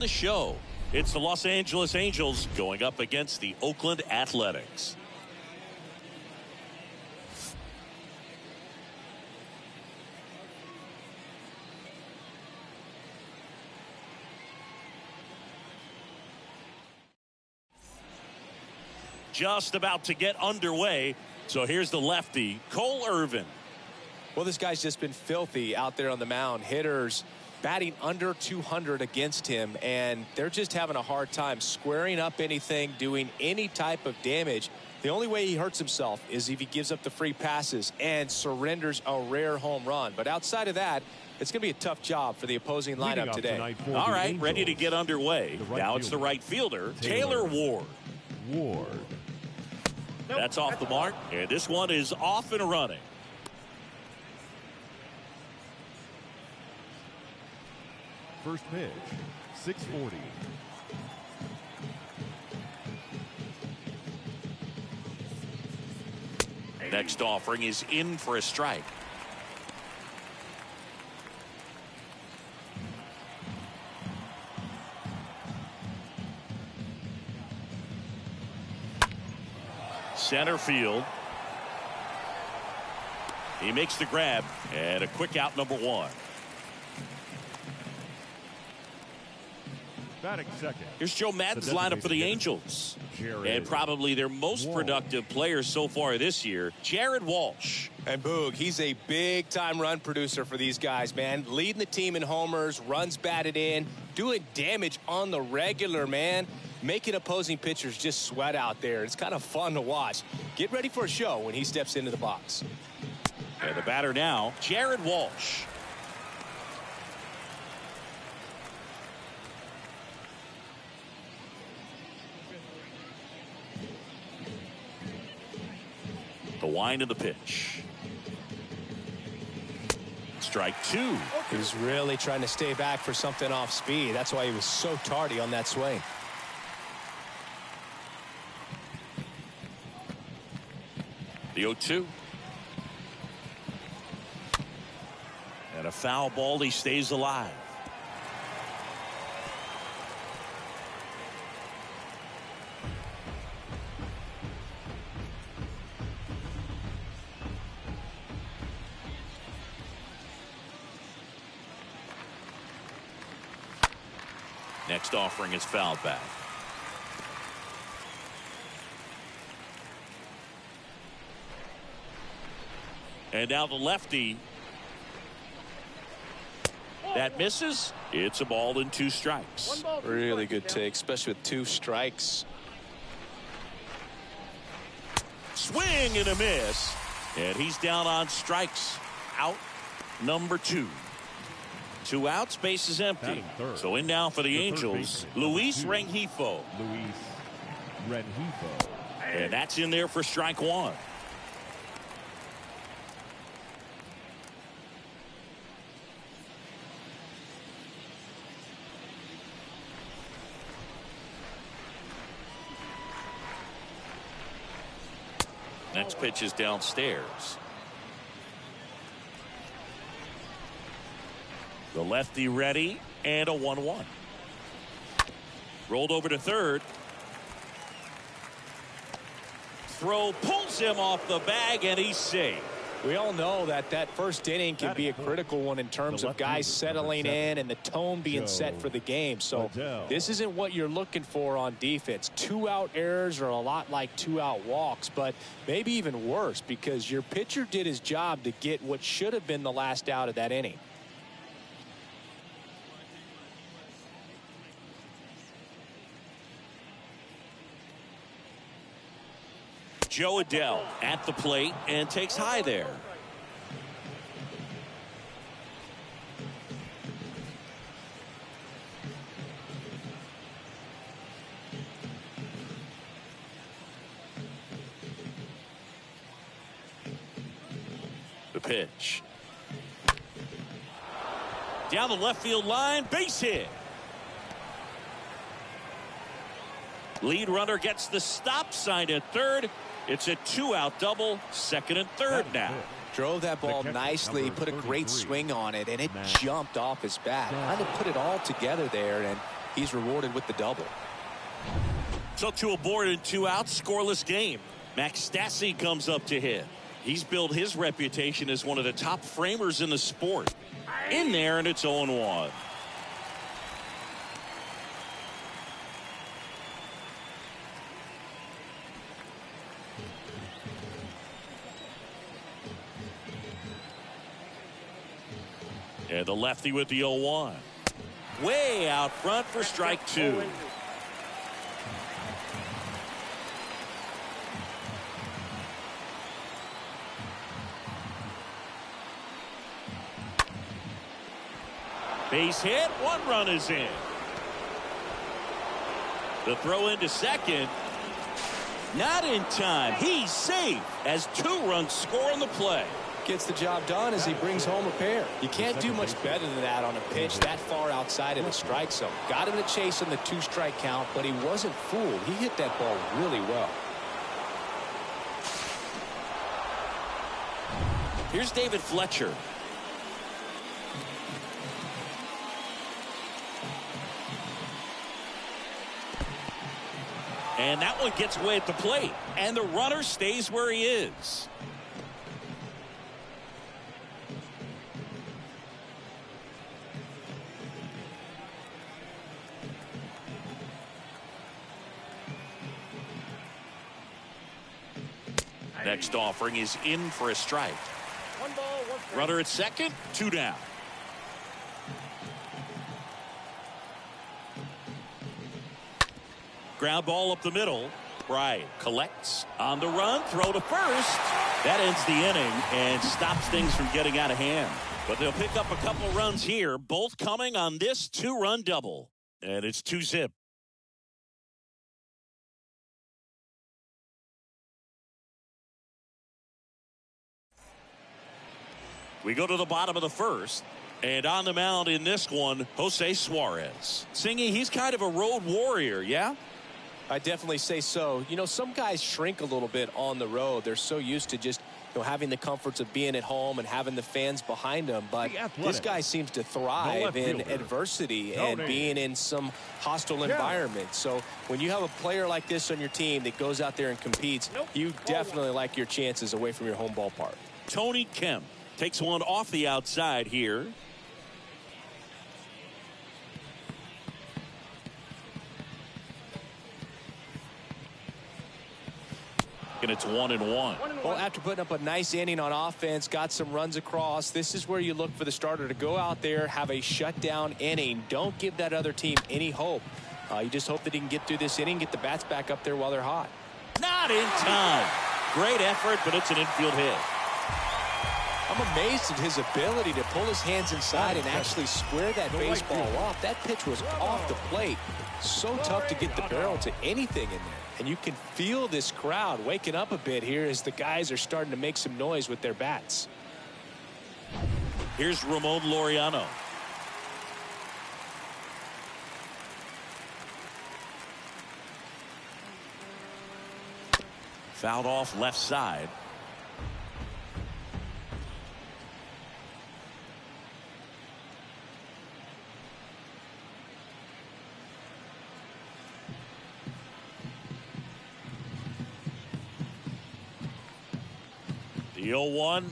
The show. It's the Los Angeles Angels going up against the Oakland Athletics. Just about to get underway. So here's the lefty, Cole Irvin. Well, this guy's just been filthy out there on the mound. Hitters batting under 200 against him, and they're just having a hard time squaring up anything, doing any type of damage. The only way he hurts himself is if he gives up the free passes and surrenders a rare home run. But outside of that, it's going to be a tough job for the opposing lineup today. All right, Angels, ready to get underway. Now it's the right fielder, Taylor Ward. That's off the mark, and this one is off and running. First pitch, 640. Next offering is in for a strike. Center field. He makes the grab, and a quick out, number one. Batting second. Here's Joe Madden's lineup for the Angels. And probably their most productive player so far this year, Jared Walsh. And Boog, he's a big-time run producer for these guys, man. Leading the team in homers, runs batted in, doing damage on the regular, man. Making opposing pitchers just sweat out there. It's kind of fun to watch. Get ready for a show when he steps into the box. And the batter now, Jared Walsh. The wind of the pitch. Strike two. He's really trying to stay back for something off speed. That's why he was so tardy on that swing. The 0-2. And a foul ball. He stays alive. Next offering is fouled back. And now the lefty. That misses. It's a ball and two strikes. Really good take, especially with two strikes. Swing and a miss. And he's down on strikes. Out number two. 2 outs, base is empty. So in now for the Angels, Luis Rengifo. And that's in there for strike one. Next pitch is downstairs. The lefty ready, and a 1-1. Rolled over to third. Throw pulls him off the bag, and he's safe. We all know that that first inning can be a critical one in terms of guys settling in and the tone being set for the game. So this isn't what you're looking for on defense. 2-out errors are a lot like 2-out walks, but maybe even worse because your pitcher did his job to get what should have been the last out of that inning. Joe Adell at the plate and takes high there. The pitch. Down the left field line, base hit. Lead runner gets the stop sign at third. It's a 2-out double, second and third now. Drove that ball nicely, put a great swing on it, and it jumped off his bat. Trying to put it all together there, and he's rewarded with the double. So 2 aboard and 2 out, scoreless game. Max Stassi comes up to hit. He's built his reputation as one of the top framers in the sport. In there, and it's 0-1. And the lefty with the 0-1. Way out front for strike 2. Base hit, 1 run is in. The throw into second. Not in time. He's safe as 2 runs score on the play. Gets the job done as he brings home a pair. You can't do much better than that on a pitch that far outside of the strike zone. Got him to chase on the 2-strike count, but he wasn't fooled. He hit that ball really well. Here's David Fletcher. And that one gets away at the plate. And the runner stays where he is. Next offering is in for a strike. 1 ball, 1 strike. Runner at second, 2 down. Ground ball up the middle. Bryant collects on the run, throw to first. That ends the inning and stops things from getting out of hand. But they'll pick up a couple of runs here, both coming on this 2-run double. And it's 2-zip. We go to the bottom of the first. And on the mound in this one, Jose Suarez. Singy, he's kind of a road warrior, yeah? I definitely say so. You know, some guys shrink a little bit on the road. They're so used to just, having the comforts of being at home and having the fans behind them. But this guy seems to thrive in adversity and being in some hostile environment. So when you have a player like this on your team that goes out there and competes, you definitely like your chances away from your home ballpark. Tony Kemp takes one off the outside here. And it's 1-1. Well, after putting up a nice inning on offense, got some runs across, this is where you look for the starter to go out there, have a shutdown inning. Don't give that other team any hope. You just hope that he can get through this inning, get the bats back up there while they're hot. Not in time. Great effort, but it's an infield hit. I'm amazed at his ability to pull his hands inside and actually square that baseball off. That pitch was off the plate. So tough to get the barrel to anything in there. And you can feel this crowd waking up a bit here as the guys are starting to make some noise with their bats. Here's Ramon Loriano. Fouled off left side. The 0-1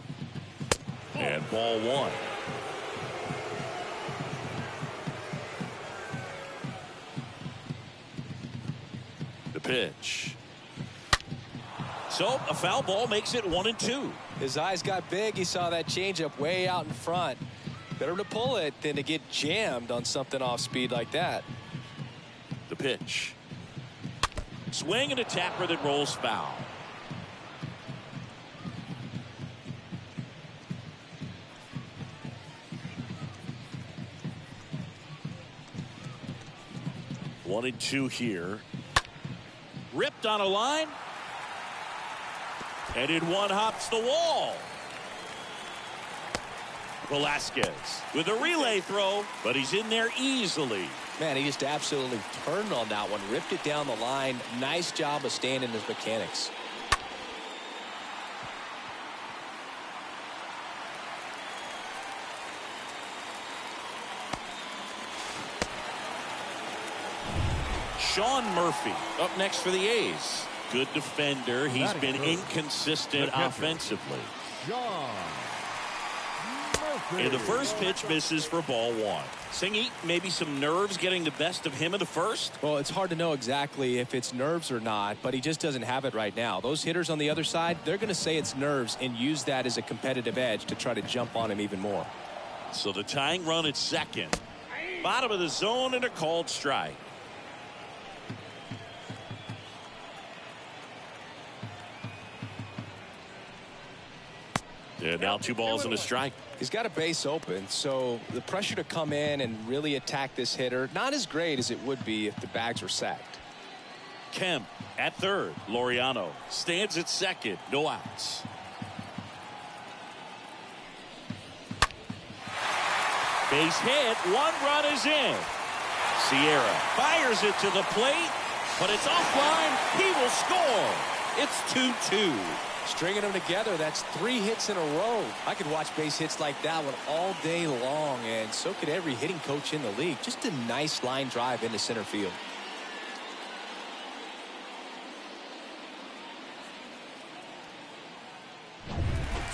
and ball 1. The pitch. So a foul ball makes it 1-2. His eyes got big. He saw that changeup way out in front. Better to pull it than to get jammed on something off speed like that. The pitch. Swing and a tapper that rolls foul. 1-2 here. Ripped on a line. And in one hops the wall. Velasquez with a relay throw, but he's in there easily. Man, he just absolutely turned on that one, ripped it down the line. Nice job of staying in his mechanics. Shawn Murphy up next for the A's. Good defender. He's been inconsistent offensively. Shawn Murphy. And the first pitch misses for ball one. Singy, maybe some nerves getting the best of him in the first? Well, it's hard to know exactly if it's nerves or not, but he just doesn't have it right now. Those hitters on the other side, they're going to say it's nerves and use that as a competitive edge to try to jump on him even more. So the tying run at second. Bottom of the zone and a called strike. And now 2 balls and a strike. He's got a base open, so the pressure to come in and really attack this hitter, not as great as it would be if the bags were sacked. Kemp at third. Loriano stands at second. No outs. Base hit. 1 run is in. Sierra fires it to the plate, but it's offline. He will score. It's 2-2. Stringing them together, that's 3 hits in a row. I could watch base hits like that one all day long, and so could every hitting coach in the league. Just a nice line drive into center field.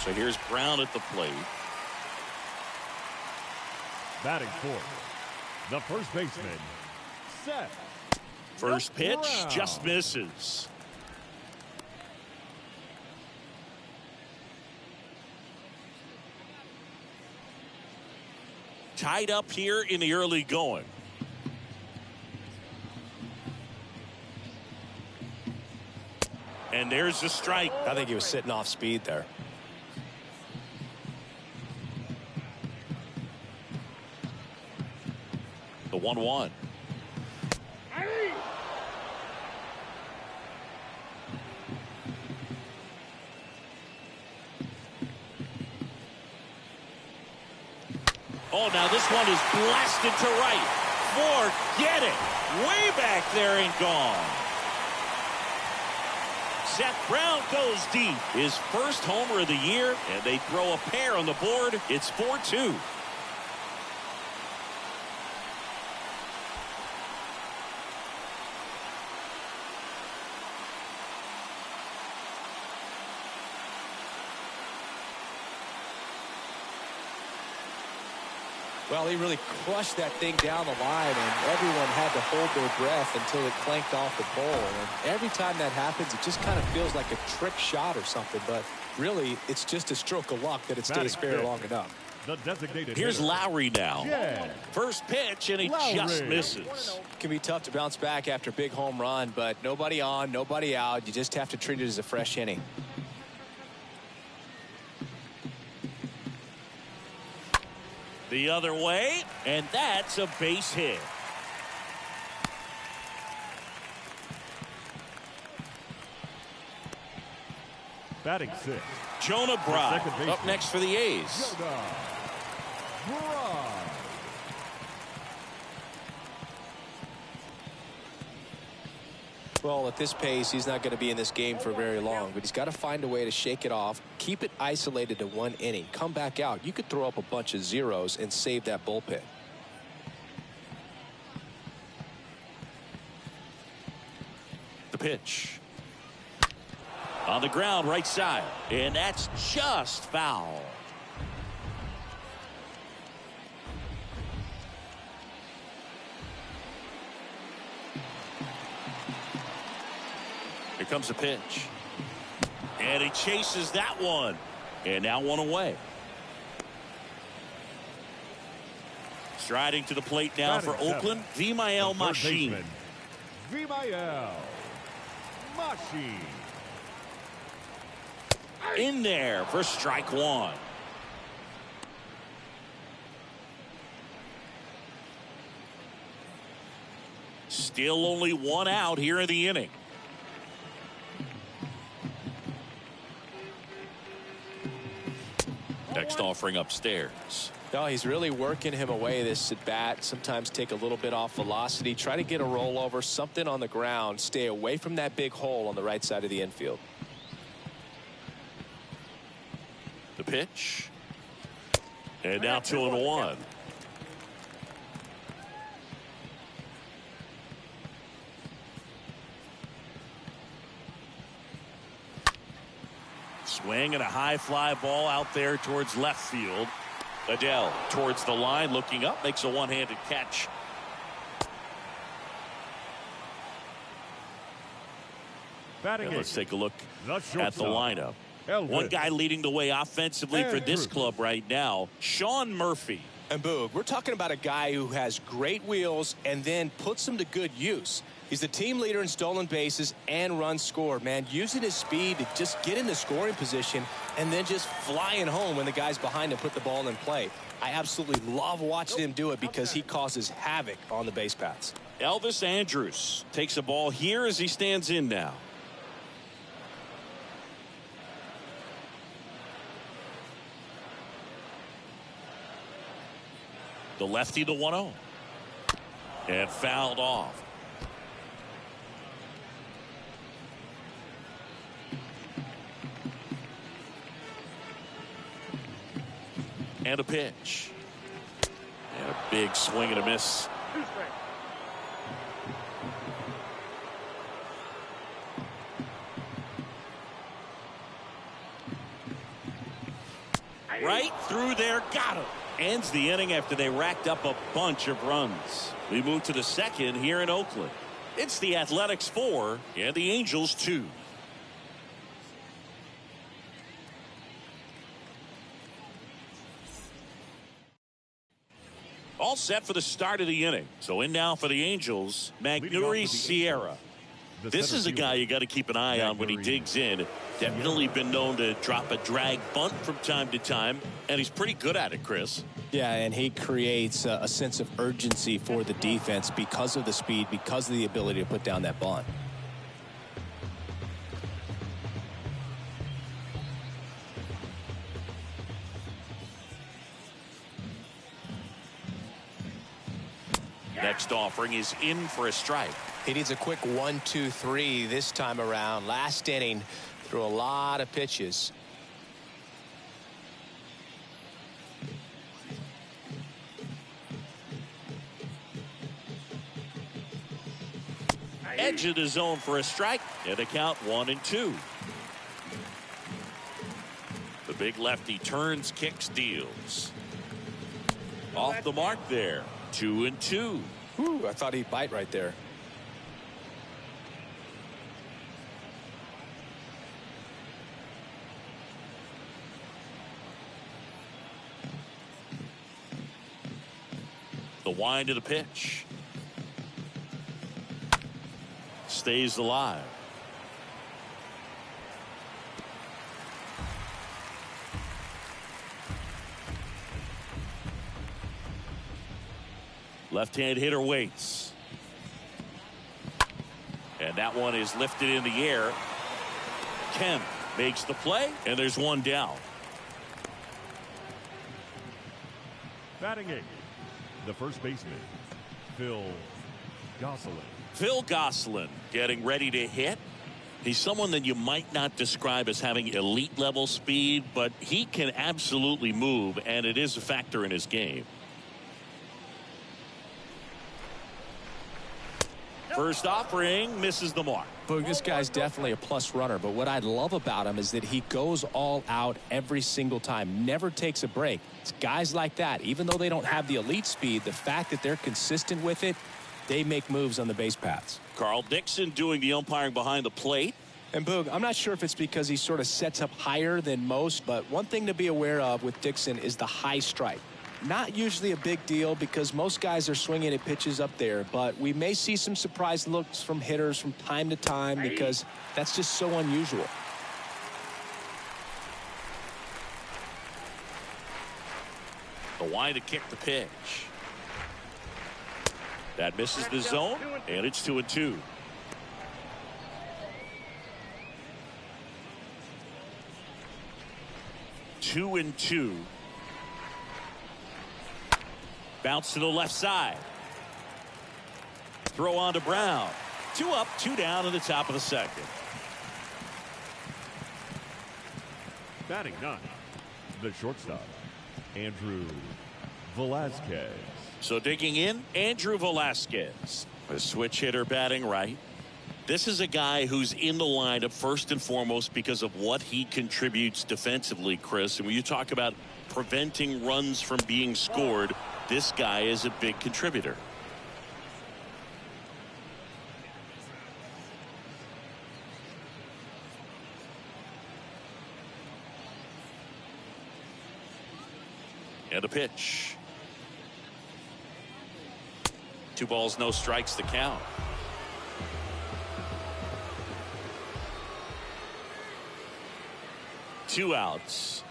So here's Brown at the plate. Batting fourth, the first baseman, Seth. First pitch Brown. just misses. Tied up here in the early going. And there's the strike. I think he was sitting off speed there. The 1-1. Oh, now this one is blasted to right. Forget it. Way back there and gone. Seth Brown goes deep. His first homer of the year, and they throw a pair on the board. It's 4-2. Well, he really crushed that thing down the line, and everyone had to hold their breath until it clanked off the pole. And every time that happens, it just kind of feels like a trick shot or something. But really, it's just a stroke of luck that it stays fair long enough. The designated Here's hitter. Lowry now. Yeah. First pitch, and he just misses. It can be tough to bounce back after a big home run, but nobody on, nobody out. You just have to treat it as a fresh inning. The other way, and that's a base hit. Batting sixth, Jonah Bride second baseman. up next for the A's. Jonah Bride. Well, at this pace, he's not going to be in this game for very long, but he's got to find a way to shake it off, keep it isolated to 1 inning, come back out. You could throw up a bunch of zeros and save that bullpen. The pitch. On the ground, right side, and that's just foul. Here comes the pitch. And he chases that one. And now 1 away. Striding to the plate now for Oakland, Vimael Machine. Vimael Machine. In there for strike 1. Still only 1 out here in the inning. Next offering upstairs. No, he's really working him away this at bat. Sometimes take a little bit off velocity. Try to get a rollover, something on the ground. Stay away from that big hole on the right side of the infield. The pitch. And now 2-1. Swing and a high fly ball out there towards left field. Adele towards the line, looking up, makes a one-handed catch. Let's take a look at the lineup. One guy leading the way offensively for this club right now, Shawn Murphy. And Boog, we're talking about a guy who has great wheels and then puts them to good use. He's the team leader in stolen bases and runs scored, man. Using his speed to just get in the scoring position and then just flying home when the guys behind him put the ball in play. I absolutely love watching him do it because he causes havoc on the base paths. Elvis Andrus takes a ball here as he stands in now. The lefty, the 1-0. And fouled off. And a pitch. And a big swing and a miss. Right through there, got him. Ends the inning after they racked up a bunch of runs. We move to the second here in Oakland. It's the Athletics 4 and the Angels 2. All set for the start of the inning. So in now for the Angels, Magneuris Sierra. This is a guy you got to keep an eye on when he digs in. Definitely been known to drop a drag bunt from time to time, and he's pretty good at it, Chris. Yeah, and he creates a sense of urgency for the defense because of the speed, because of the ability to put down that bunt. Next offering is in for a strike. He needs a quick 1-2-3 this time around. Last inning, threw a lot of pitches. Edge of the zone for a strike, and a count 1-2. The big lefty turns, kicks, deals. Off the mark there. 2-2. Whew, I thought he'd bite right there. The wind of the pitch. Stays alive. Left-hand hitter waits. And that one is lifted in the air. Kemp makes the play, and there's one down. Batting 8, the first baseman, Phil Gosselin. Phil Gosselin getting ready to hit. He's someone that you might not describe as having elite level speed, but he can absolutely move, and it is a factor in his game. First offering misses the mark. But this guy's definitely a plus runner, but what I love about him is that he goes all out every single time, never takes a break. It's guys like that, even though they don't have the elite speed, the fact that they're consistent with it, they make moves on the base paths. Carl Dixon doing the umpiring behind the plate. And Boog, I'm not sure if it's because he sort of sets up higher than most, but one thing to be aware of with Dixon is the high strike. Not usually a big deal because most guys are swinging at pitches up there, but we may see some surprise looks from hitters from time to time because that's just so unusual. The wind to kick the pitch. That misses the zone, and it's 2-2. Two and two. Bounce to the left side. Throw on to Brown. 2 up, 2 down in the top of the second. Batting 9, the shortstop, Andrew Velasquez. So digging in, Andrew Velasquez. A switch hitter batting right. This is a guy who's in the lineup first and foremost because of what he contributes defensively, Chris. And when you talk about preventing runs from being scored, this guy is a big contributor. And a pitch. 2 balls, no strikes, the count. Two outs.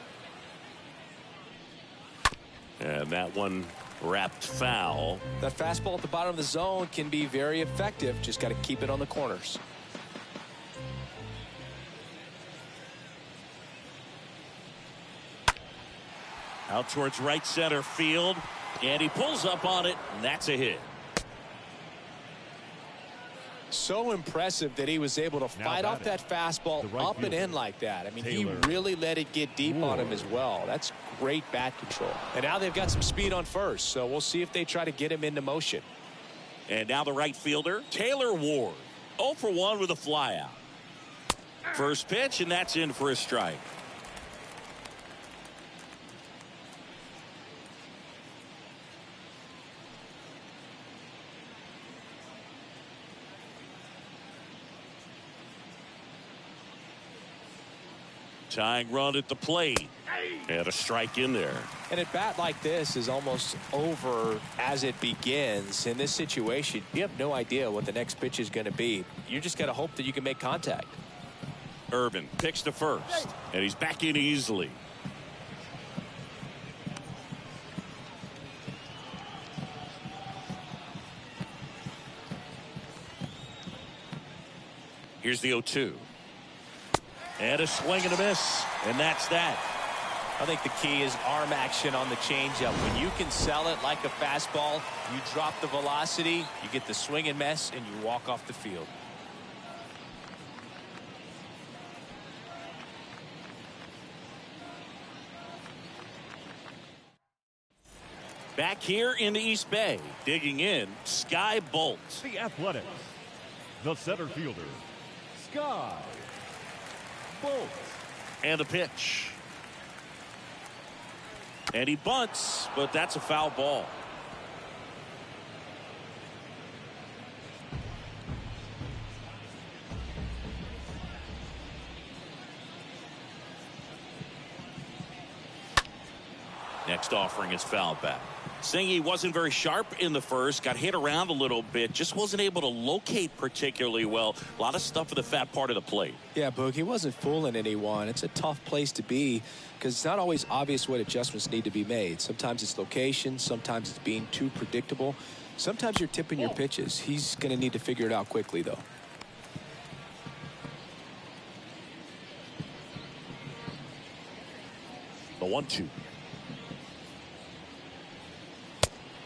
And that one wrapped foul. That fastball at the bottom of the zone can be very effective. Just got to keep it on the corners. Out towards right center field. And he pulls up on it. And that's a hit. So impressive that he was able to fight off that fastball up and in like that. I mean, he really let it get deep on him as well. That's great bat control. And now they've got some speed on first, so we'll see if they try to get him into motion. And now the right fielder, Taylor Ward. 0 for 1 with a fly out. First pitch, and that's in for a strike. Tying run at the plate. And a strike in there. And a bat like this is almost over as it begins. In this situation, you have no idea what the next pitch is going to be. You just got to hope that you can make contact. Irvin picks to first. And he's back in easily. Here's the 0-2. And a swing and a miss. And that's that. I think the key is arm action on the changeup. When you can sell it like a fastball, you drop the velocity, you get the swing and miss, and you walk off the field. Back here in the East Bay, digging in, Sky Bolt. The Athletics, the center fielder, Sky Bolt. And a pitch. And he bunts, but that's a foul ball. Next offering is fouled back. Singy wasn't very sharp in the first, got hit around a little bit, just wasn't able to locate particularly well. A lot of stuff at the fat part of the plate. Yeah, Boog, he wasn't fooling anyone. It's a tough place to be because it's not always obvious what adjustments need to be made. Sometimes it's location, sometimes it's being too predictable. Sometimes you're tipping your pitches. He's going to need to figure it out quickly, though. The 1-2.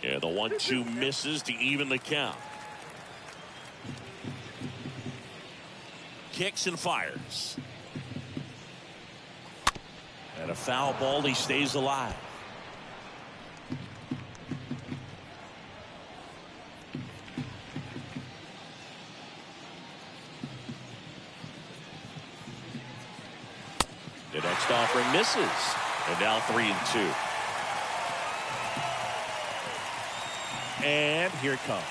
Yeah, the 1-2 misses to even the count. Kicks and fires. And a foul ball, he stays alive. The next offering misses. And now 3-2. And here it comes.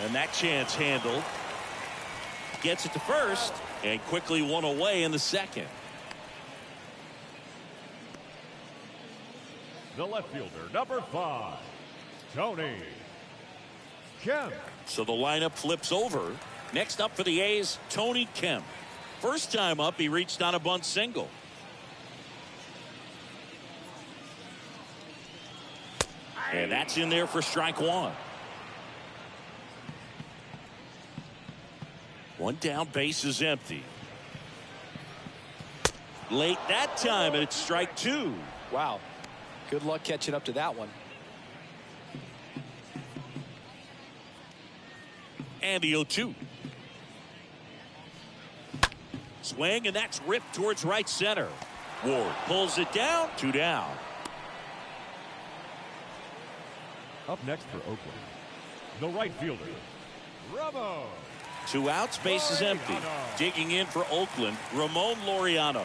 And that chance handled. Gets it to first. And quickly one away in the second. The left fielder, number 5, Tony Kemp. So the lineup flips over. Next up for the A's, Tony Kemp. First time up, he reached on a bunt single. And that's in there for strike one. One down, base is empty. Late that time, and it's strike two. Wow. Good luck catching up to that one. And the 0-2. Swing, and that's ripped towards right center. Ward pulls it down. 2 down. Up next for Oakland, the right fielder, Ramon. 2 outs, bases empty. Digging in for Oakland, Ramon Loriano.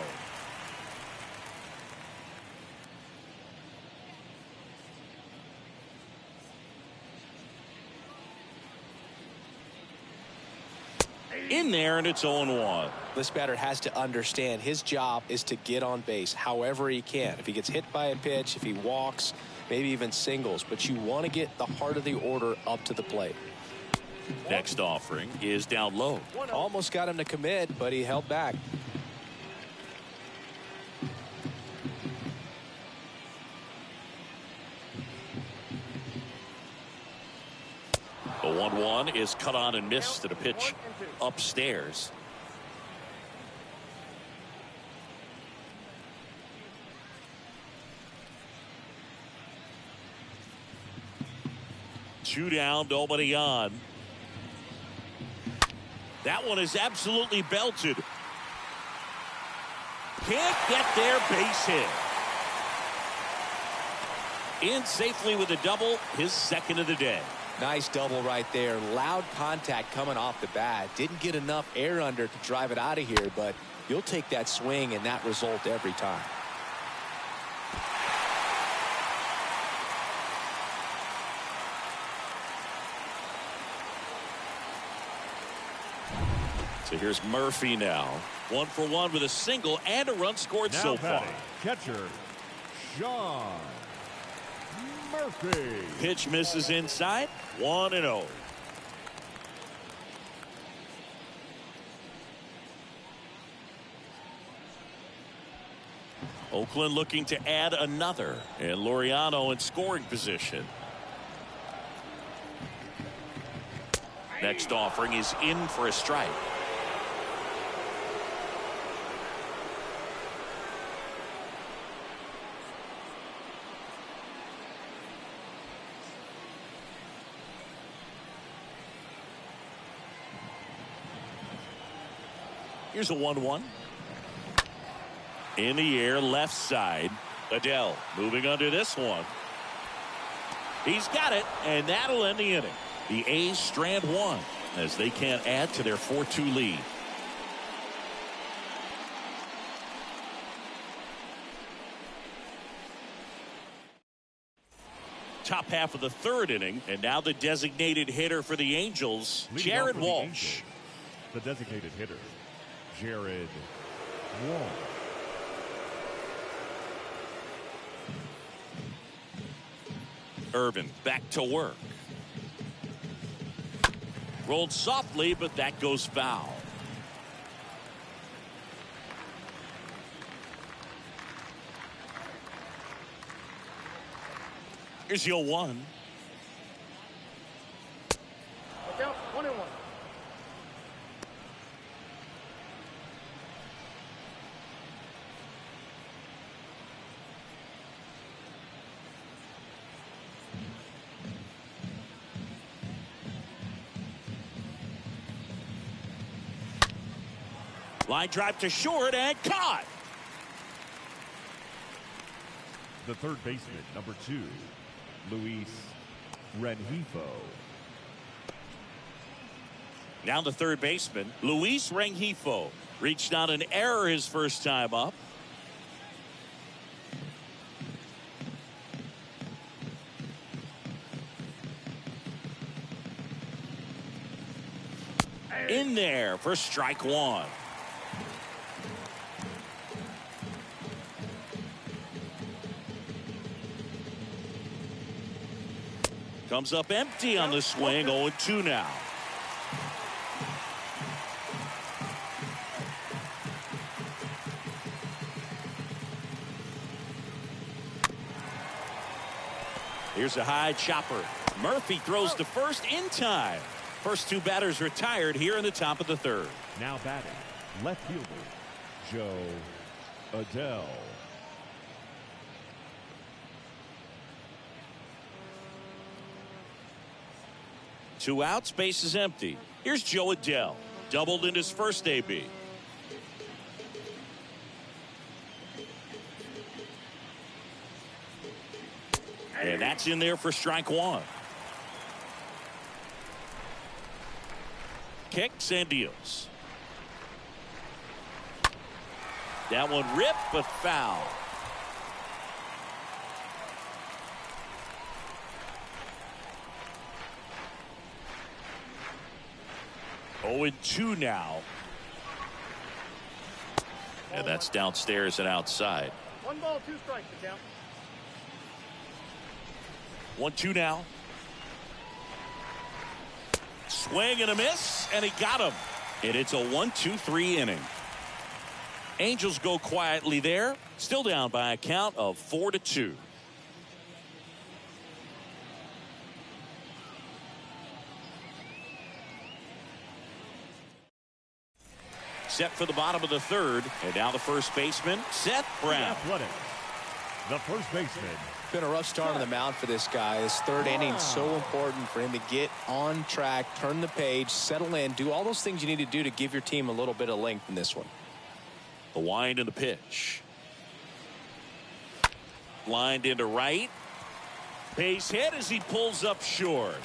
In there, and it's 0-1. This batter has to understand his job is to get on base however he can. If he gets hit by a pitch, if he walks, maybe even singles, but you want to get the heart of the order up to the plate. Next offering is down low. Almost got him to commit, but he held back. The 1-1 is cut on and missed at a pitch upstairs. Two down, nobody on. That one is absolutely belted. Can't get there, base hit. In safely with a double, his second of the day. Nice double right there. Loud contact coming off the bat. Didn't get enough air under to drive it out of here, but you'll take that swing and that result every time. So here's Murphy now. 1 for 1 with a single and a run scored now so far. Catcher Shawn Murphy. Pitch misses inside. 1-0. Oakland looking to add another, and Loriano in scoring position. Next offering is in for a strike. Here's a 1-1. In the air, left side. Adele moving under this one. He's got it, and that'll end the inning. The A's strand one as they can't add to their 4-2 lead. Top half of the third inning, and now the designated hitter for the Angels, Jared Walsh. The designated hitter, Jared Walsh. Irvin back to work. Rolled softly, but that goes foul. Here's the 0-1. Look out, 1-1. Line drive to short and caught. The third baseman, number 2, Luis Rengifo. Now the third baseman, Luis Rengifo, reached on an error his first time up. In there for strike one. Comes up empty on the swing. 0-2 now. Here's a high chopper. Murphy throws to first in time. First two batters retired here in the top of the third. Now batting, left fielder, Joe Adele. Two outs, base is empty. Here's Joe Adele. Doubled in his first AB. And that's in there for strike one. Kicks and deals. That one ripped, but foul. Oh, and 2 now. And that's downstairs and outside. 1 ball, 2 strikes to count. 1-2 now. Swing and a miss, and he got him. And it's a 1-2-3 inning. Angels go quietly there, still down by a count of 4-2. Set for the bottom of the 3rd, and now the first baseman, Seth Brown. The first baseman. Been a rough start on the mound for this guy. His 3rd inning so important for him to get on track, turn the page, settle in, do all those things you need to do to give your team a little bit of length in this one. The wind and the pitch. Lined into right. Base hit as he pulls up short.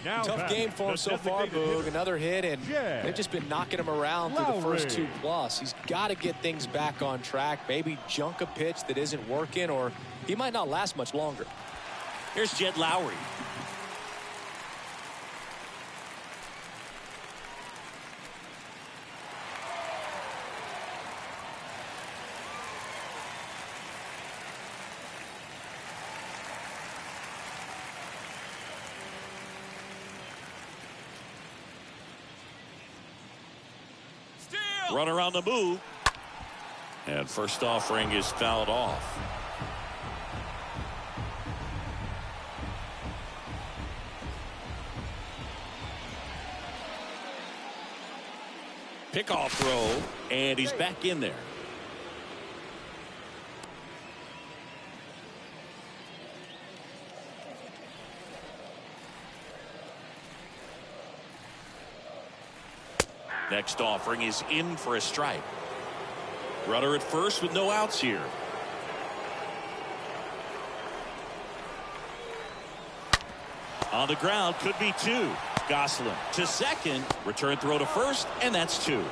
Now tough game for him so far, Boog. Another hit, and they've just been knocking him around through the first 2+. He's got to get things back on track. Maybe junk a pitch that isn't working, or he might not last much longer. Here's Jed Lowry. Runner on the move. And first offering is fouled off. Pickoff throw, and he's back in there. Next offering is in for a strike. Runner at first with no outs here. On the ground, could be 2. Gosselin to second, return throw to first, and that's 2.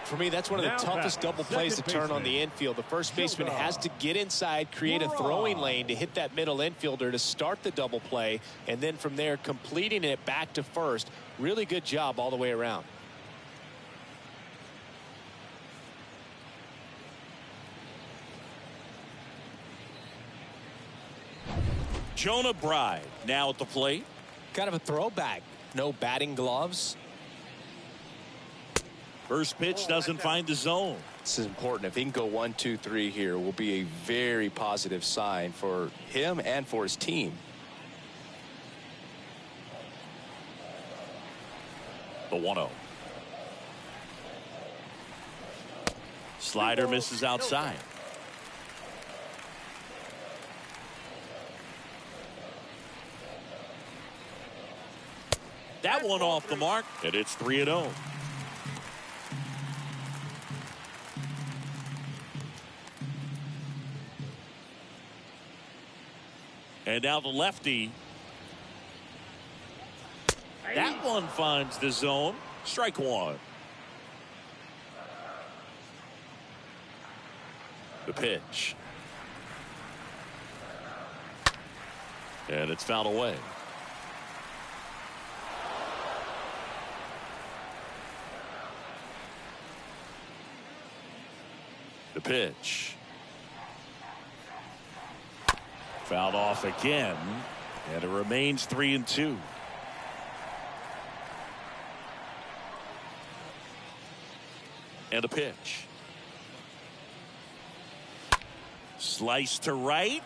For me, that's one of the toughest double plays to turn on the infield. The first baseman has to get inside, create a throwing lane to hit that middle infielder to start the double play, and then from there completing it back to first. Really good job all the way around. Jonah Bride now at the plate. Kind of a throwback. No batting gloves. First pitch doesn't find the zone. This is important. If he can go 1, 2, 3 here, will be a very positive sign for him and for his team. The 1-0. Slider misses outside. That one off the mark, and it's 3-0. And now the lefty. That one finds the zone. Strike 1. The pitch. And it's fouled away. The pitch. Fouled off again, and it remains 3-2. And a pitch. Slice to right.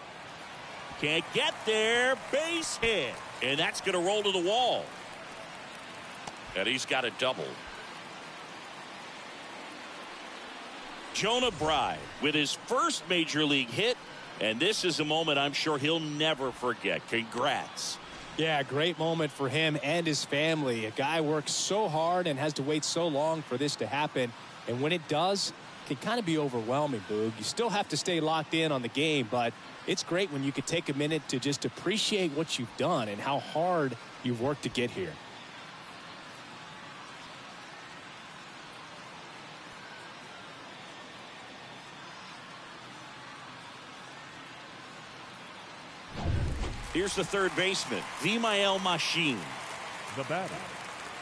Can't get there. Base hit. And that's going to roll to the wall. And he's got a double. Jonah Bride with his first major league hit. And this is a moment I'm sure he'll never forget. Congrats. Yeah, great moment for him and his family. A guy works so hard and has to wait so long for this to happen. And when it does, can kind of be overwhelming, Boog. You still have to stay locked in on the game, but it's great when you could take a minute to just appreciate what you've done and how hard you've worked to get here. Here's the third baseman, Vimael Machine. The batter,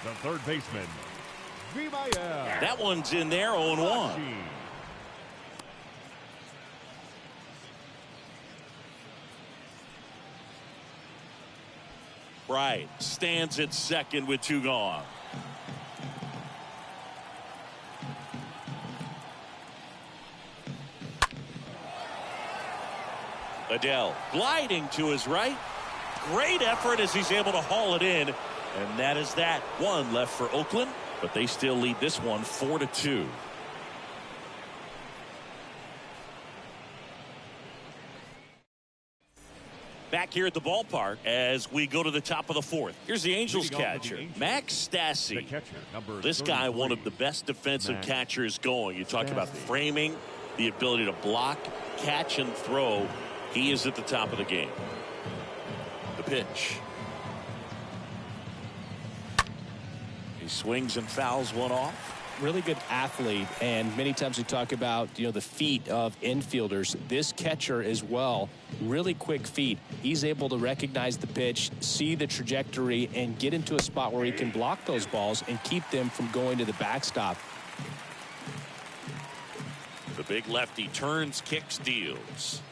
the third baseman, Vimael. That one's in there, 0-1. Right, stands at second with 2 gone. Adele gliding to his right. Great effort as he's able to haul it in. And that is that. 1 left for Oakland, but they still lead this one 4-2. Back here at the ballpark as we go to the top of the 4th. Here's the Angels catcher, Max Stassi. This guy, one of the best defensive catchers going. You talk about framing, the ability to block, catch, and throw. He is at the top of the game. The pitch. He swings and fouls one off. Really good athlete, and many times we talk about, you know, the feet of infielders. This catcher as well, really quick feet. He's able to recognize the pitch, see the trajectory, and get into a spot where he can block those balls and keep them from going to the backstop. The big lefty turns, kicks, deals.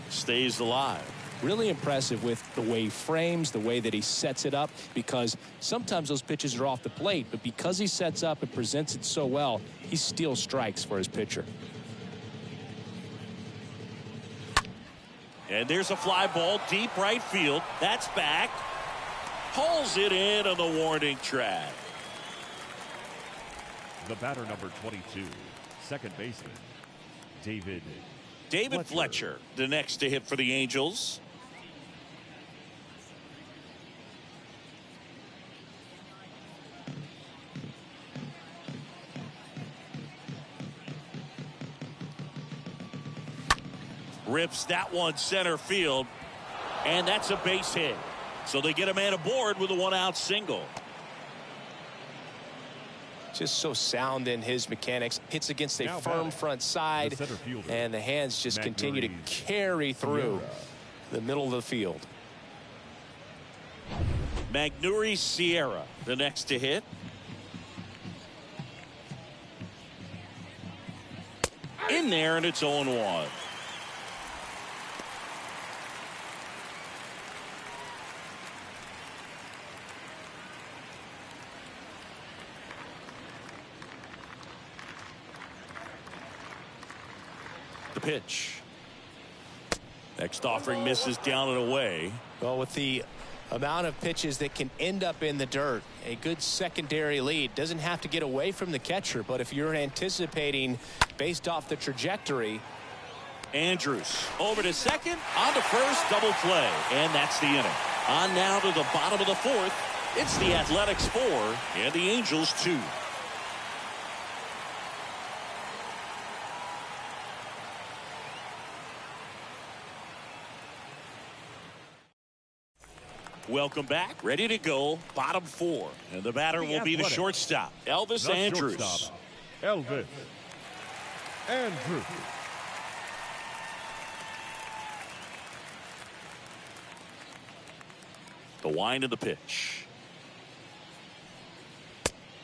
Stays alive. Really impressive with the way he frames, the way that he sets it up, because sometimes those pitches are off the plate, but because he sets up and presents it so well, he steals strikes for his pitcher. And there's a fly ball deep right field. That's back. Pulls it in on the warning track. The batter, number 22, second baseman, David Fletcher, the next to hit for the Angels. Rips that one center field, and that's a base hit. So they get a man aboard with a 1-out single. Just so sound in his mechanics. Hits against a firm front side, and the hands just continue to carry through the middle of the field. Magneuris Sierra, the next to hit. In there, and it's 0-1. The pitch. Next offering misses down and away. Well, with the amount of pitches that can end up in the dirt, a good secondary lead. Doesn't have to get away from the catcher, but if you're anticipating based off the trajectory. Andrews over to second, on to first, double play, and that's the inning. On now to the bottom of the 4th. It's the Athletics 4 and the Angels 2. Welcome back. Ready to go. Bottom 4. And the batter will be the shortstop, Elvis Andrews. Elvis Andrews. The wind of the pitch.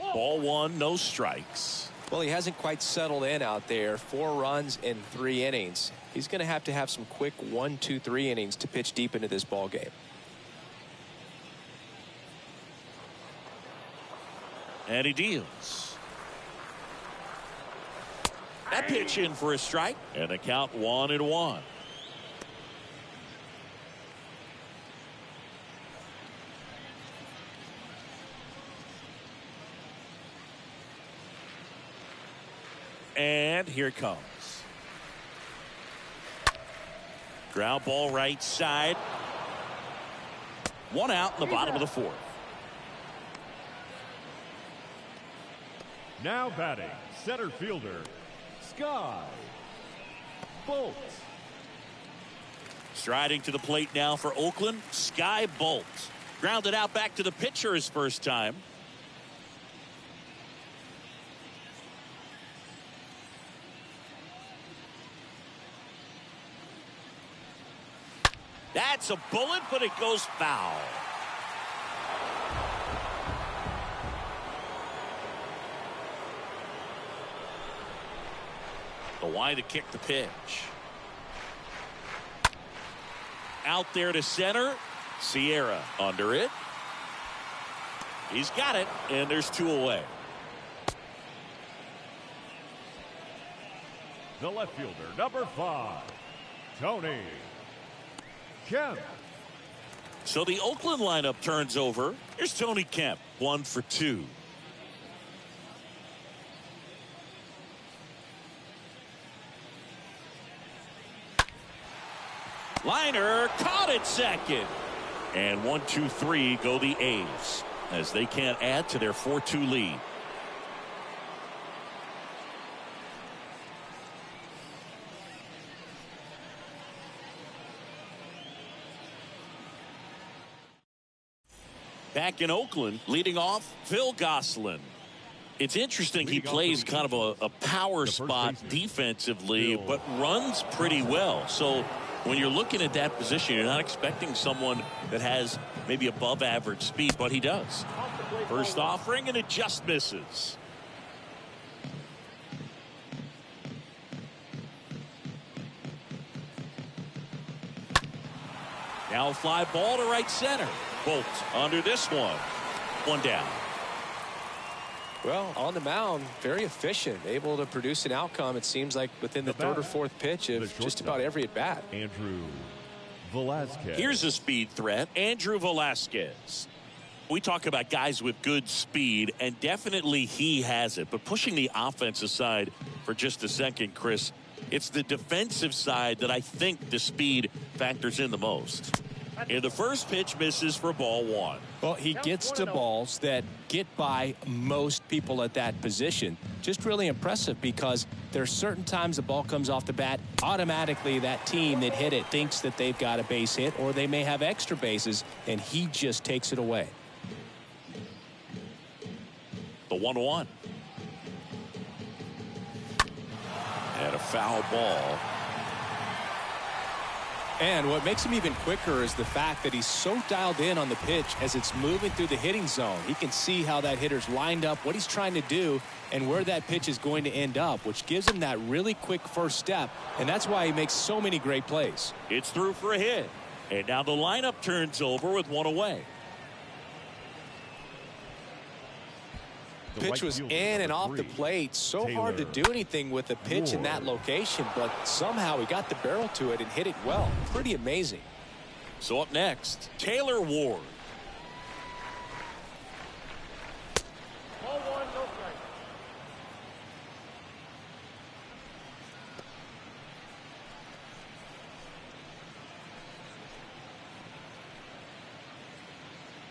Ball 1, no strikes. Well, he hasn't quite settled in out there. 4 runs in 3 innings. He's going to have some quick 1, 2, 3 innings to pitch deep into this ball game. And he deals. That pitch in for a strike, and the count 1-1. And here it comes. Ground ball right side. 1 out in the bottom of the 4th. Now batting, center fielder, Sky Bolt. Striding to the plate now for Oakland, Sky Bolt. Grounded out back to the pitcher his first time. That's a bullet, but it goes foul. The wide to kick the pitch. Out there to center. Sierra under it. He's got it, and there's 2 away. The left fielder, number 5, Tony Kemp. So the Oakland lineup turns over. Here's Tony Kemp, 1 for 2. Liner caught at second. And 1, 2, 3 go the A's as they can't add to their 4-2 lead. Back in Oakland, leading off, Phil Gosselin. It's interesting, he plays kind of a power spot defensively, but runs pretty well. So when you're looking at that position, you're not expecting someone that has maybe above average speed, but he does. First offering, and it just misses. Now a fly ball to right center. Bolt under this one. 1 down. Well, on the mound, very efficient, able to produce an outcome, it seems like, within the 3rd or 4th pitch of just about every at-bat. Andrew Velasquez. Here's a speed threat, Andrew Velasquez. We talk about guys with good speed, and definitely he has it. But pushing the offense aside for just a second, Chris, it's the defensive side that I think the speed factors in the most. And the first pitch misses for ball 1. Well, he gets to balls that get by most people at that position. Just really impressive, because there's certain times the ball comes off the bat, automatically that team that hit it thinks that they've got a base hit, or they may have extra bases, and he just takes it away. The 1-1. And a foul ball. And what makes him even quicker is the fact that he's so dialed in on the pitch as it's moving through the hitting zone. He can see how that hitter's lined up, what he's trying to do, and where that pitch is going to end up, which gives him that really quick first step, and that's why he makes so many great plays. It's through for a hit. And now the lineup turns over with 1 away. Pitch was in and off the plate. So hard to do anything with a pitch in that location, but somehow he got the barrel to it and hit it well. Pretty amazing. So up next, Taylor Ward. Ball 1, no strike.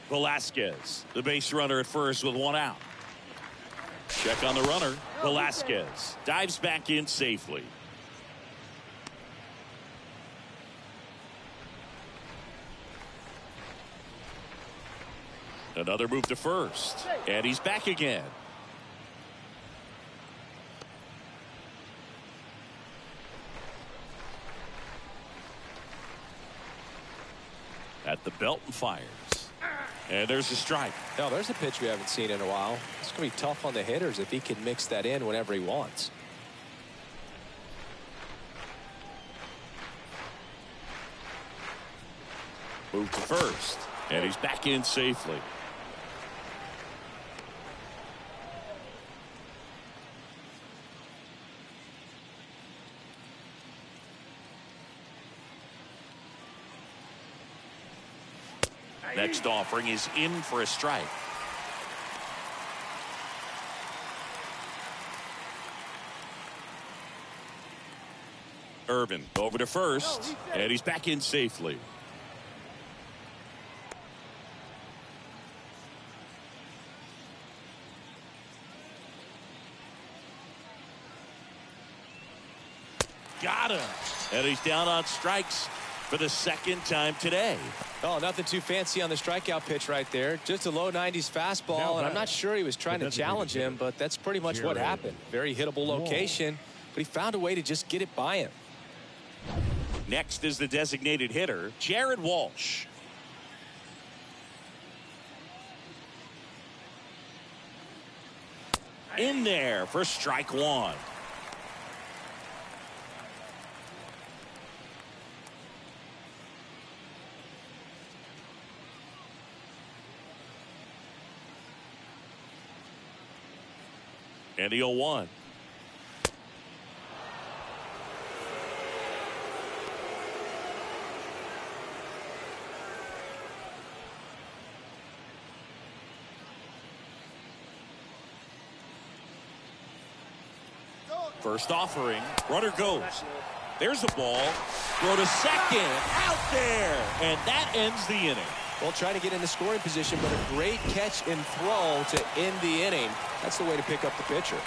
Velasquez, the base runner at first with 1 out. Check on the runner. Velasquez dives back in safely. Another move to first. And he's back again. At the belt and fires. And there's a strike. Now there's a pitch we haven't seen in a while. It's going to be tough on the hitters if he can mix that in whenever he wants. Move to first. And he's back in safely. Next offering is in for a strike. Irvin over to first, and he's back in safely. got him. And he's down on strikes for the second time today. Oh, nothing too fancy on the strikeout pitch right there. Just a low 90s fastball, and I'm not sure he was trying to challenge him, but that's pretty much what happened. Very hittable location, but he found a way to just get it by him. Next is the designated hitter, Jared Walsh. In there for strike one. And the 0-1. First offering. Runner goes. There's a ball. Throw to second. Out there. And that ends the inning. Well, trying to get into scoring position, but a great catch and throw to end the inning. That's the way to pick up the pitcher.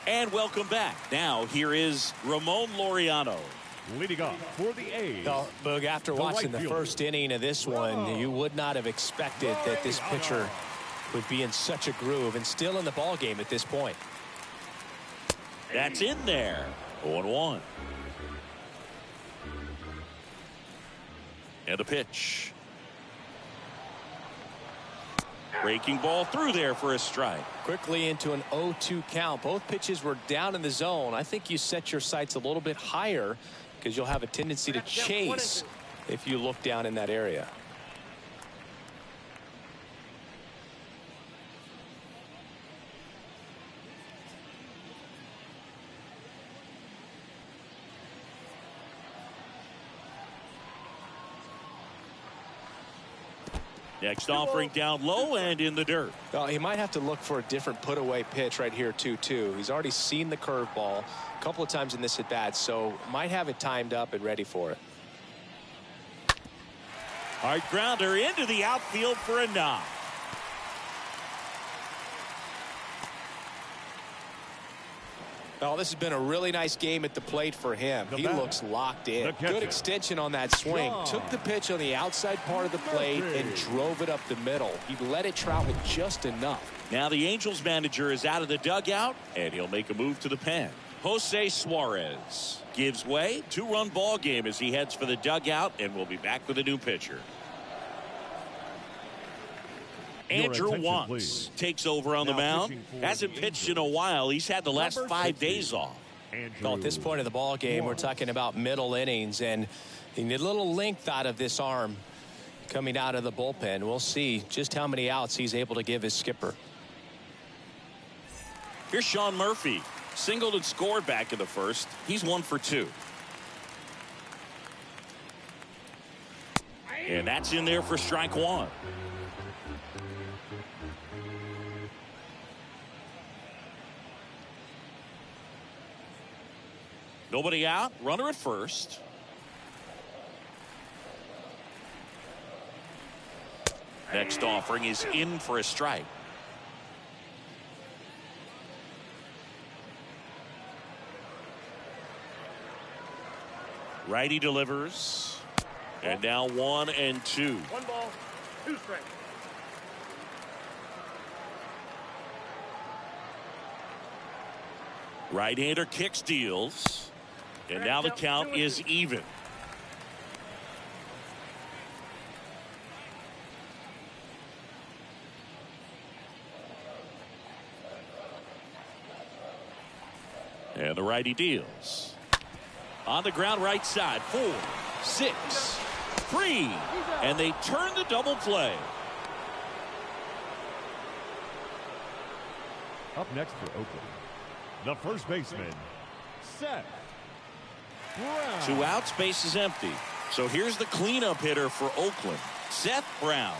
And welcome back. Now, here is Ramon Loriano. Leading off for the A's. Well, Boog, after watching the first inning of this one, you would not have expected that this pitcher would be in such a groove and still in the ball game at this point. That's in there. 0-1. And a pitch. Breaking ball through there for a strike. Quickly into an 0-2 count. Both pitches were down in the zone. I think you set your sights a little bit higher because you'll have a tendency to chase if you look down in that area. Next offering down low and in the dirt. Well, he might have to look for a different put-away pitch right here, 2-2. He's already seen the curveball a couple of times in this at-bat, so might have it timed up and ready for it. Hard grounder into the outfield for a knock. Oh, this has been a really nice game at the plate for him. He looks locked in. Good extension on that swing. Took the pitch on the outside part of the plate and drove it up the middle. He let it travel just enough. Now the Angels manager is out of the dugout, and he'll make a move to the pen. Jose Suarez gives way. Two-run ball game as he heads for the dugout, and we'll be back with a new pitcher. Andrew Watts takes over on the mound. Hasn't pitched in a while. He's had the last 5 days off. Well, at this point of the ball game, we're talking about middle innings, and you need a little length out of this arm coming out of the bullpen. We'll see just how many outs he's able to give his skipper. Here's Shawn Murphy. Singled and scored back in the first. He's 1 for 2. And that's in there for strike one. Nobody out. Runner at first. Next offering is in for a strike. Righty delivers. And now 1-2. 1 ball, 2 strikes. Right-hander kicks, deals. And now the count is even. And the righty deals. On the ground right side. 4, 6, 3. And they turn the double play. Up next for Oakland, the first baseman, Seth Brown. 2 outs, base is empty. So here's the cleanup hitter for Oakland, Seth Brown.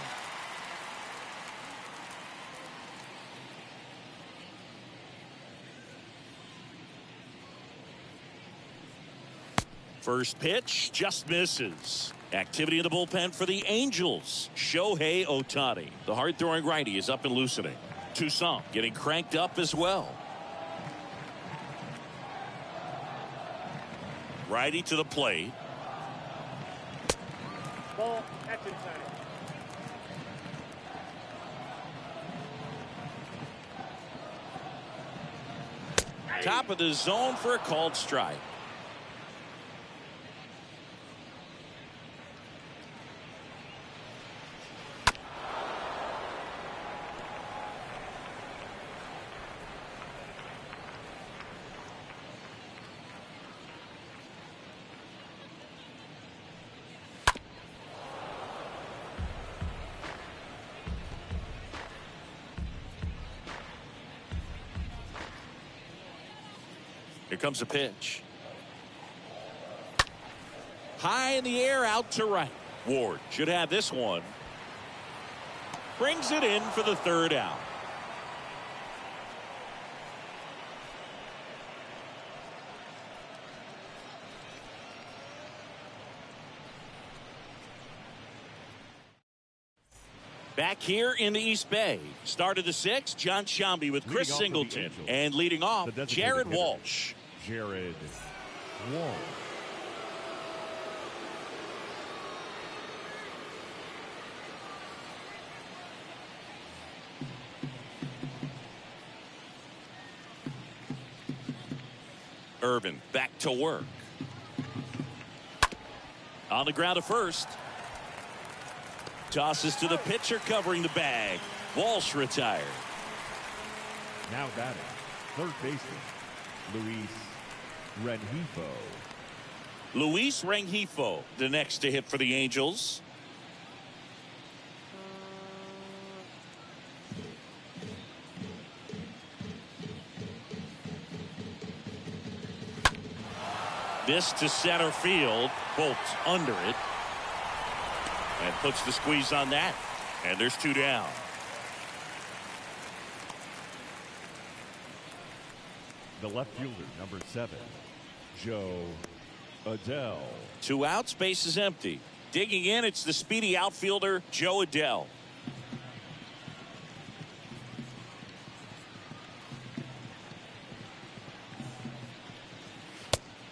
First pitch just misses. Activity in the bullpen for the Angels. Shohei Ohtani. The hard-throwing righty is up and loosening. Toussaint getting cranked up as well. Righty to the plate. Ball, that's inside. Top of the zone for a called strike. Here comes a pitch. High in the air, out to right. Ward should have this one. Brings it in for the third out. Back here in the East Bay. Start of the sixth, John Shambi with Chris Singleton. And leading off, Jared Walsh. Jared Walsh. Irvin back to work. On the ground to first. Tosses to the pitcher covering the bag. Walsh retired. Now batting, third baseman, Luis Rengifo. Luis Rengifo, the next to hit for the Angels. This to center field. Bolts under it. And puts the squeeze on that. And there's two down. The left fielder, number 7, Joe Adell. 2 outs, base is empty. Digging in, it's the speedy outfielder, Joe Adell.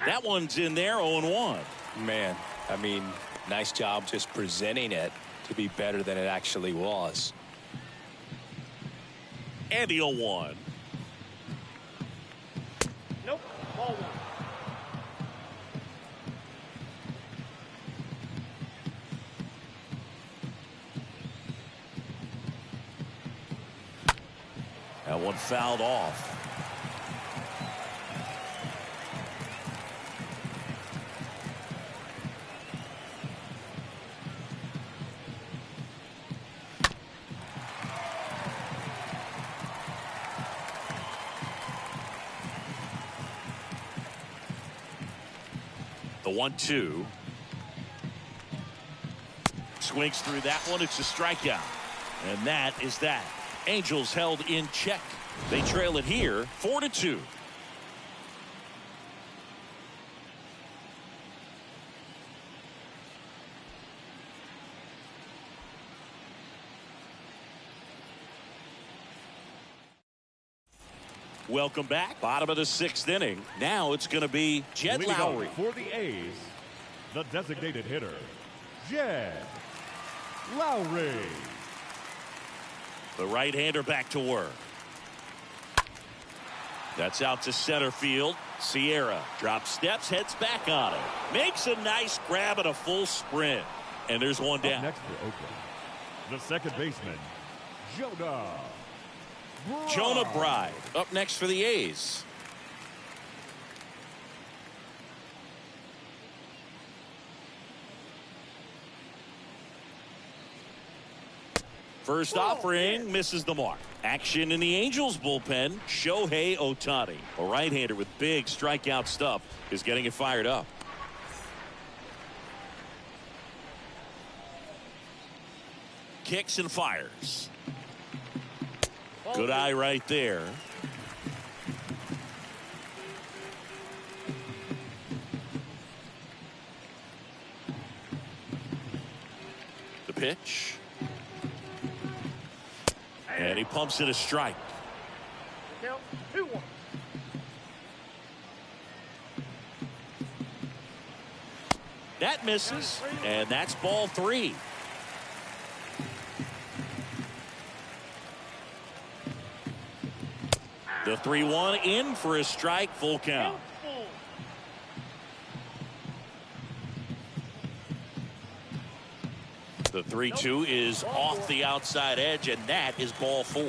That one's in there, 0-1. Man, I mean, nice job just presenting it to be better than it actually was. And the 0-1. Nope, ball 1. That one fouled off. The 1-2. Swings through that one. It's a strikeout. And that is that. Angels held in check. They trail it here 4-2. Welcome back. Bottom of the 6th inning. Now it's going to be Jed Leading Lowry. off for the A's, the designated hitter, Jed Lowry. The right-hander back to work. That's out to center field. Sierra drops steps, heads back on it. Makes a nice grab and a full sprint. And there's one down. Up next for Oakland, the second baseman, Jonah Bride up next for the A's. First offering misses the mark. Action in the Angels bullpen. Shohei Ohtani, a right-hander with big strikeout stuff, is getting it fired up. Kicks and fires. Good eye right there. The pitch. And he pumps it a strike. Count 2-1. That misses, and that's ball 3. The 3-1 in for a strike, full count. The 3-2 is off the outside edge, and that is ball 4.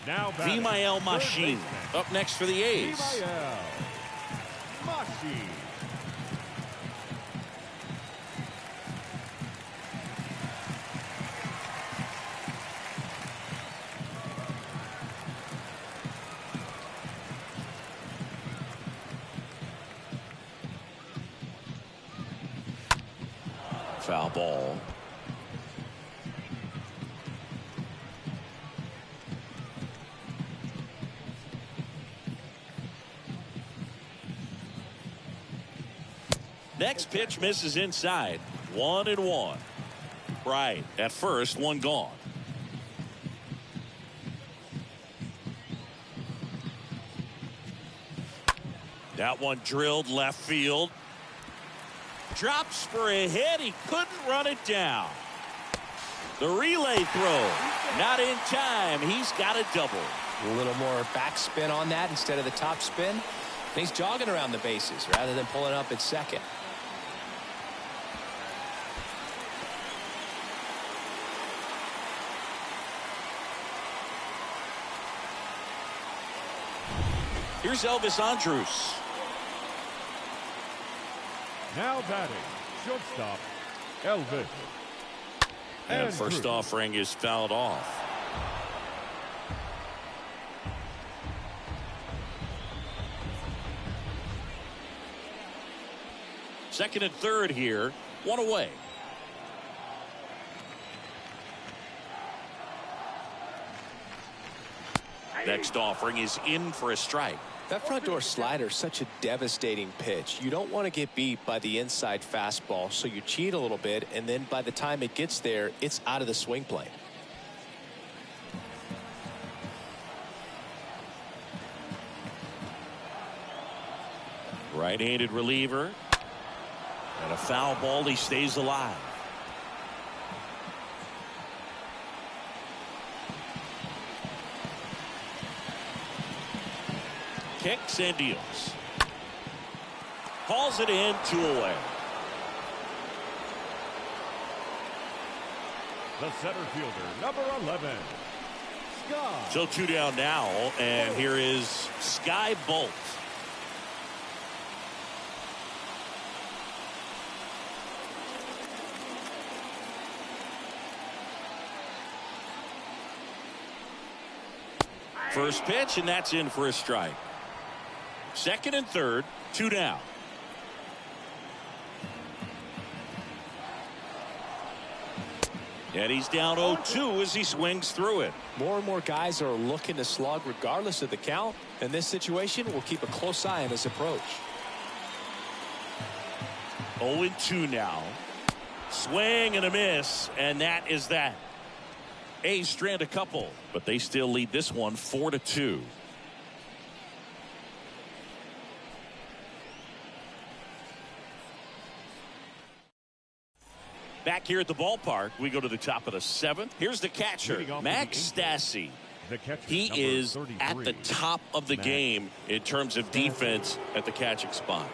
Now Vimael Machine up next for the A's. Vimael Machine. Foul ball. Next pitch misses inside. 1-1. Right at first, one gone. That one drilled left field. Drops for a hit. He couldn't run it down. The relay throw. Not in time. He's got a double. A little more backspin on that instead of the top spin. And he's jogging around the bases rather than pulling up at second. Here's Elvis Andrus. Now batting, shortstop, Elvis. And first offering is fouled off. Second and third here, one away. Next offering is in for a strike. That front door slider is such a devastating pitch. You don't want to get beat by the inside fastball, so you cheat a little bit, and then by the time it gets there, it's out of the swing plane. Right-handed reliever. And a foul ball, he stays alive. Kicks and deals. Calls it in, 2 away. The center fielder, number 11, Sky. So 2 down now, and here is Sky Bolt. First pitch, and that's in for a strike. Second and third, 2 down. And he's down 0-2 as he swings through it. More and more guys are looking to slug regardless of the count. In this situation, we'll keep a close eye on his approach. 0-2 now. Swing and a miss, and that is that. A's strand a couple, but they still lead this one 4-2. Back here at the ballpark, we go to the top of the 7th. Here's the catcher, Max Stassi. He is at the top of the game in terms of defense at the catching spot.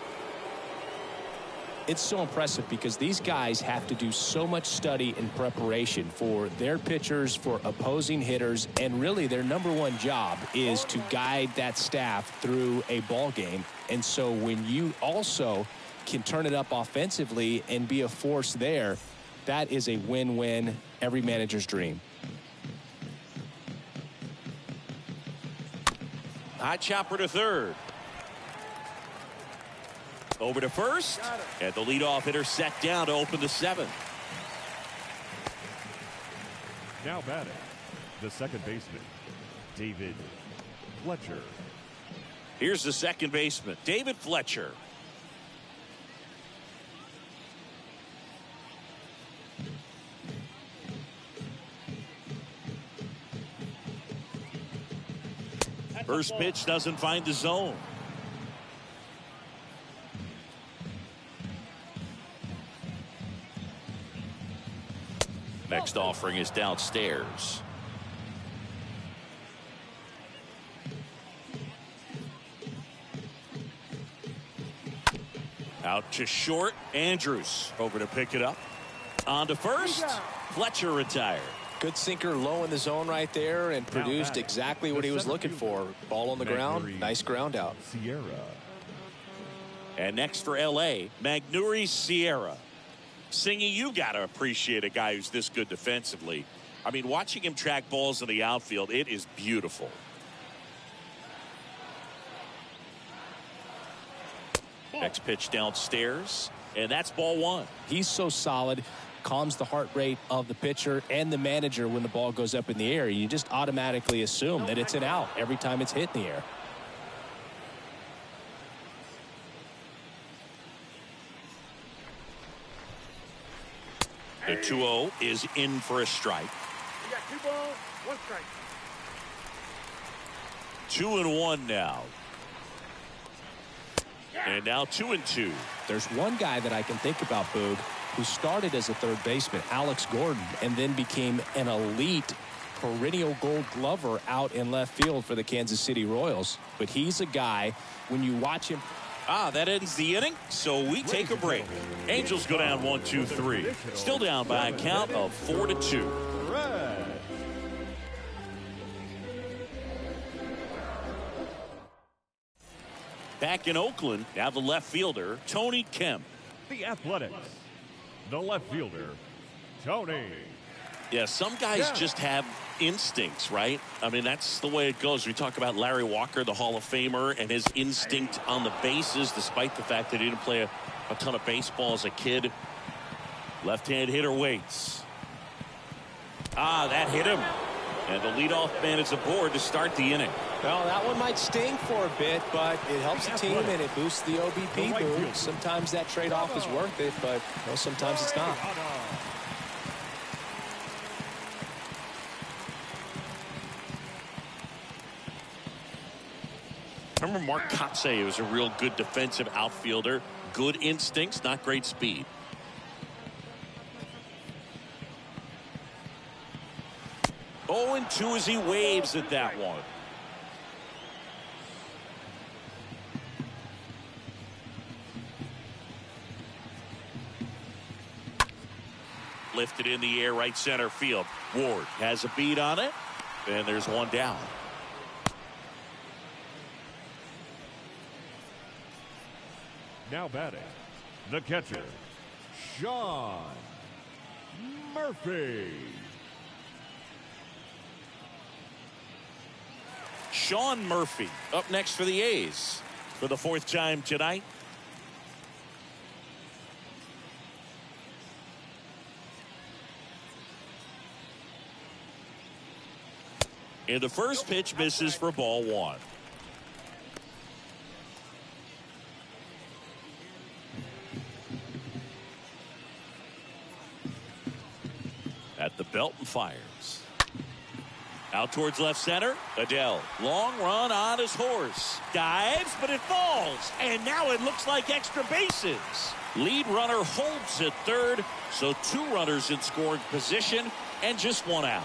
It's so impressive because these guys have to do so much study and preparation for their pitchers, for opposing hitters, and really their #1 job is to guide that staff through a ball game. And so when you also can turn it up offensively and be a force there, that is a win-win, every manager's dream. High chopper to third. Over to first, and the leadoff hitter set down to open the 7th. Now batting, the second baseman, David Fletcher. Here's the second baseman, David Fletcher. First pitch doesn't find the zone. Next offering is downstairs. Out to short. Andrews over to pick it up. On to first. Fletcher retired. Good sinker low in the zone right there and produced exactly what he was looking for. Ball on the ground. Nice ground out. Sierra. And next for L.A., Magneuris Sierra. Singy, you got to appreciate a guy who's this good defensively. I mean, watching him track balls in the outfield, it is beautiful. Next pitch downstairs, and that's ball one. He's so solid, calms the heart rate of the pitcher and the manager when the ball goes up in the air. You just automatically assume that it's an out every time it's hit in the air. The 2-0 is in for a strike. You got 2 balls, 1 strike. 2-1 now. And now 2-2. There's one guy that I can think about, Boog, who started as a third baseman, Alex Gordon, and then became an elite perennial gold glover out in left field for the Kansas City Royals. But he's a guy, when you watch him. That ends the inning, so we take a break. Angels go down 1-2-3. Still down by a count of 4-2. Back in Oakland, now the left fielder, Tony Kemp. The Athletics. The left fielder, Tony. Yeah, some guys just have instincts, right? I mean, that's the way it goes. We talk about Larry Walker, the Hall of Famer, and his instinct on the bases, despite the fact that he didn't play a ton of baseball as a kid. Left-hand hitter waits. That hit him. And the leadoff man is aboard to start the inning. Well, that one might sting for a bit, but it helps the team and it boosts the OBP boom. Sometimes that trade-off is worth it, but sometimes it's not. Remember Mark Kotsay was a real good defensive outfielder. Good instincts, not great speed. Oh, 2 as he waves at that one. Lifted in the air, right center field. Ward has a beat on it, and there's one down. Now batting, the catcher, Shawn Murphy. Shawn Murphy up next for the A's for the 4th time tonight. And the first pitch misses for ball 1. At the belt and fires. Out towards left center. Adele. Long run on his horse. Dives, but it falls. And now it looks like extra bases. Lead runner holds at third. So 2 runners in scoring position and just 1 out.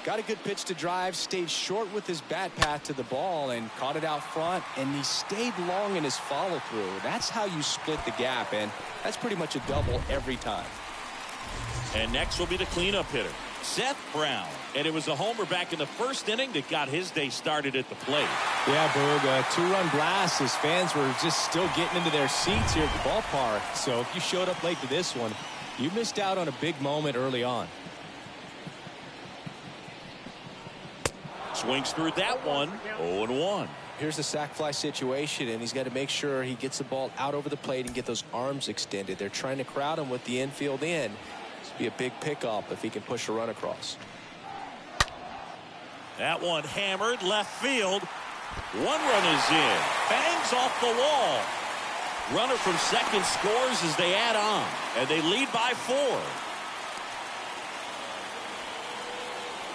Got a good pitch to drive, stayed short with his bat path to the ball and caught it out front, and he stayed long in his follow through. That's how you split the gap, and that's pretty much a double every time. And next will be the cleanup hitter, Seth Brown. And it was a homer back in the first inning that got his day started at the plate. Yeah, Berg, a 2-run blast. His fans were just still getting into their seats here at the ballpark. So if you showed up late to this one, you missed out on a big moment early on. Swings through that one. 0-1. Here's the sac fly situation, and he's got to make sure he gets the ball out over the plate and get those arms extended. They're trying to crowd him with the infield in. This would be a big pickup if he can push a run across. That one hammered left field. 1 run is in. Bangs off the wall. Runner from second scores as they add on, and they lead by 4.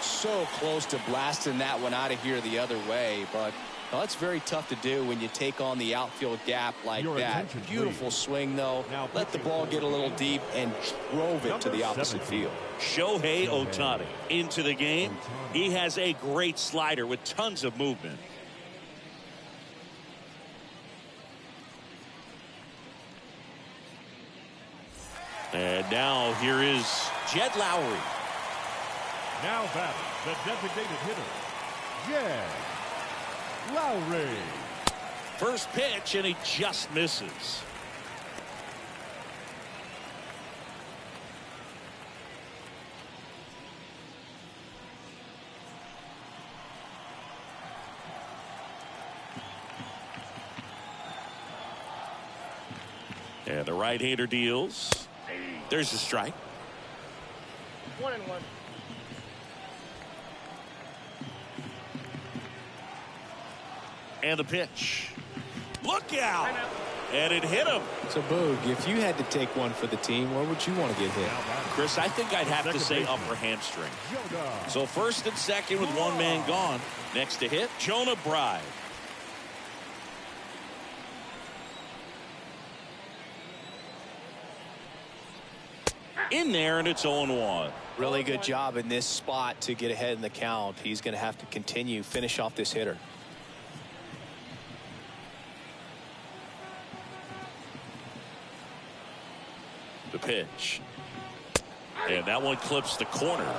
So close to blasting that one out of here the other way, but Well, that's very tough to do when you take on the outfield gap like that. Beautiful swing, though. Let the ball get a little deep and drove it to the opposite field. Shohei Ohtani into the game. He has a great slider with tons of movement. And now here is Jed Lowry. Now batting the designated hitter, Jed Lowry. First pitch, and he just misses. And the right-hander deals. There's the strike. 1-1. And the pitch. Look out! And it hit him. So, Boog, if you had to take one for the team, where would you want to get hit? Chris, I think I'd have to say upper hamstring. So first and second with one man gone. Next to hit, Jonah Bride. In there, and it's 0-1. Really good job in this spot to get ahead in the count. He's going to have to continue, finish off this hitter. The pitch. And that one clips the corner.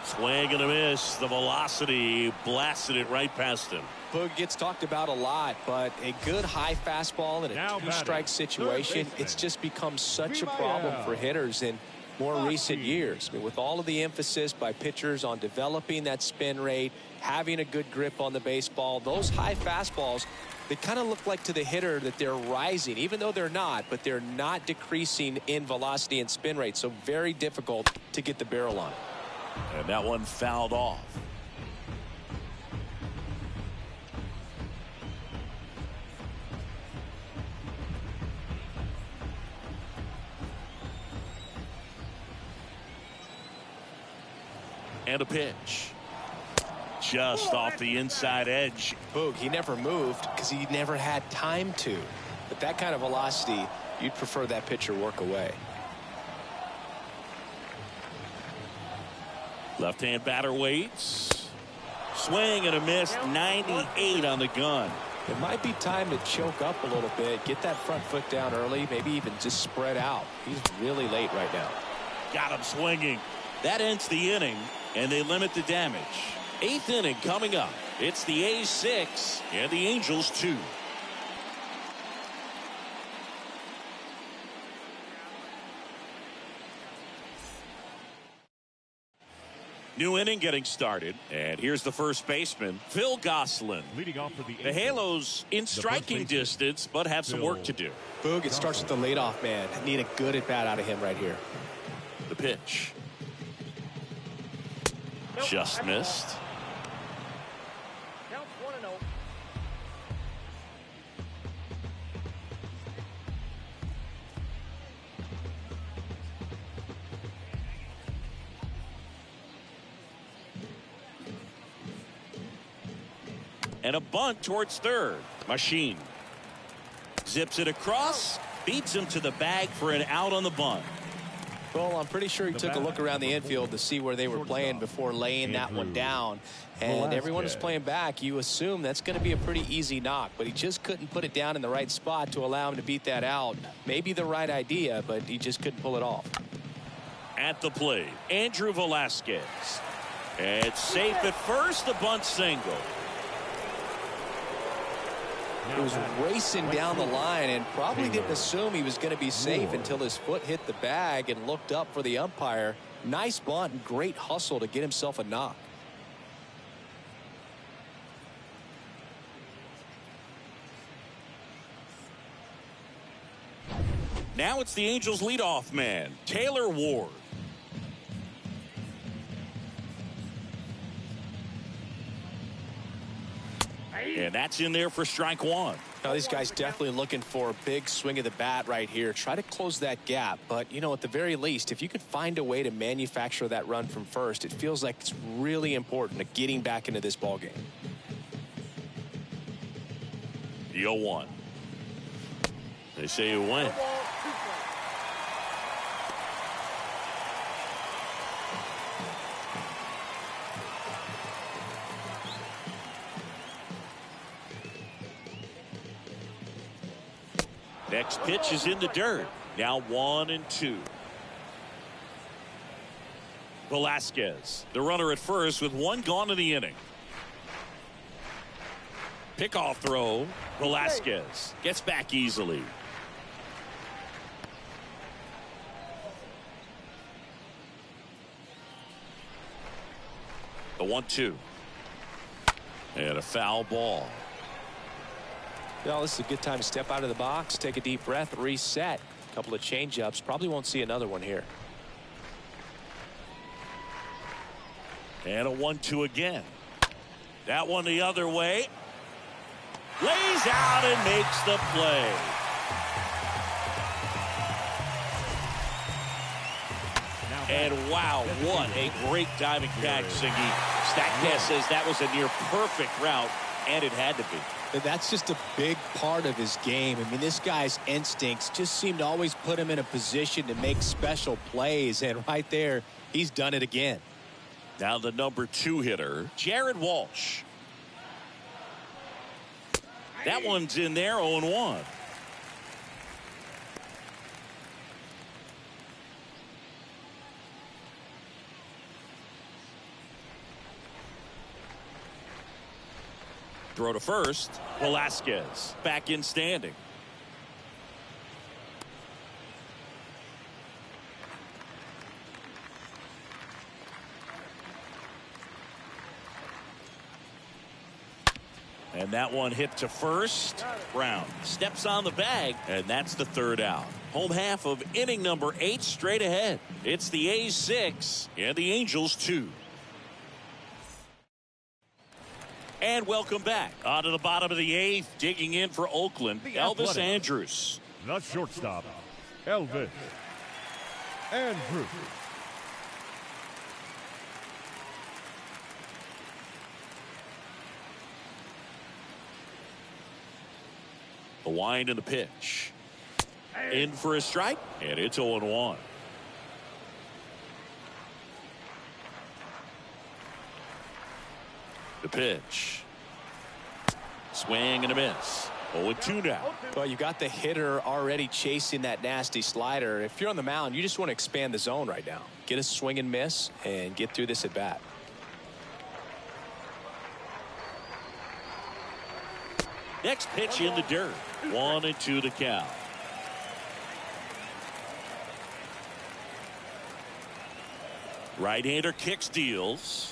Swing and a miss. The velocity blasted it right past him. Boog gets talked about a lot, but a good high fastball in a two-strike situation, it's just become such a problem for hitters in more recent years. I mean, with all of the emphasis by pitchers on developing that spin rate, having a good grip on the baseball, those high fastballs, they kind of look like to the hitter that they're rising, even though they're not, but they're not decreasing in velocity and spin rate, so very difficult to get the barrel on. And that one fouled off. And a pitch. Just off the inside edge. Boog, he never moved because he never had time to. But that kind of velocity, you'd prefer that pitcher work away. Left-hand batter waits. Swing and a miss. 98 on the gun. It might be time to choke up a little bit, get that front foot down early, maybe even just spread out. He's really late right now. Got him swinging. That ends the inning, and they limit the damage. 8th inning coming up. It's the A's 6 and the Angels 2. New inning getting started, and here's the first baseman, Phil Gosselin. Leading off for the Halos in striking distance, but have some work to do. Boog, it starts with the leadoff man. Need a good at bat out of him right here. The pitch. Just missed. Counts 1-0. And a bunt towards third. Machine zips it across, beats him to the bag for an out on the bunt. Well, I'm pretty sure he took a look around the infield to see where they were playing before laying that one down. And everyone is playing back. You assume that's going to be a pretty easy knock, but he just couldn't put it down in the right spot to allow him to beat that out. Maybe the right idea, but he just couldn't pull it off. At the plate, Andrew Velasquez. It's safe at first, the bunt single. He was racing down the line and probably didn't assume he was going to be safe until his foot hit the bag and looked up for the umpire. Nice bunt and great hustle to get himself a knock. Now it's the Angels leadoff man, Taylor Ward. And that's in there for strike one. Now, these guys definitely looking for a big swing of the bat right here. Try to close that gap. But, you know, at the very least, if you could find a way to manufacture that run from first, it feels like it's really important to getting back into this ball game. The 0-1. They say you win. Next pitch is in the dirt. Now 1-2. Velasquez, the runner at first with one gone in the inning. Pickoff throw. Velasquez gets back easily. The 1-2. And a foul ball. Well, this is a good time to step out of the box, take a deep breath, reset. A couple of change-ups. Probably won't see another one here. And a 1-2 again. That one the other way. Lays out and makes the play. And wow, what a great diving catch, Singy. Statcast says that was a near perfect route, and it had to be. That's just a big part of his game. I mean, this guy's instincts just seem to always put him in a position to make special plays, and right there, he's done it again. Now the number 2 hitter, Jared Walsh. That one's in there, 0-1. Throw to first. Velasquez back in standing. And that one hit to first. Brown steps on the bag, and that's the 3rd out. Home half of inning number 8 straight ahead. It's the A's 6 and the Angels 2. And welcome back. On to the bottom of the 8th, digging in for Oakland, Elvis Andrus. The shortstop, Elvis Andrus. The wind and the pitch. In for a strike, and it's 0-1. The pitch. Swing and a miss. 0-2 now. Well, you got the hitter already chasing that nasty slider. If you're on the mound, you just want to expand the zone right now. Get a swing and miss and get through this at bat. Next pitch in the dirt. 1-2 the count. Right-hander kicks, deals.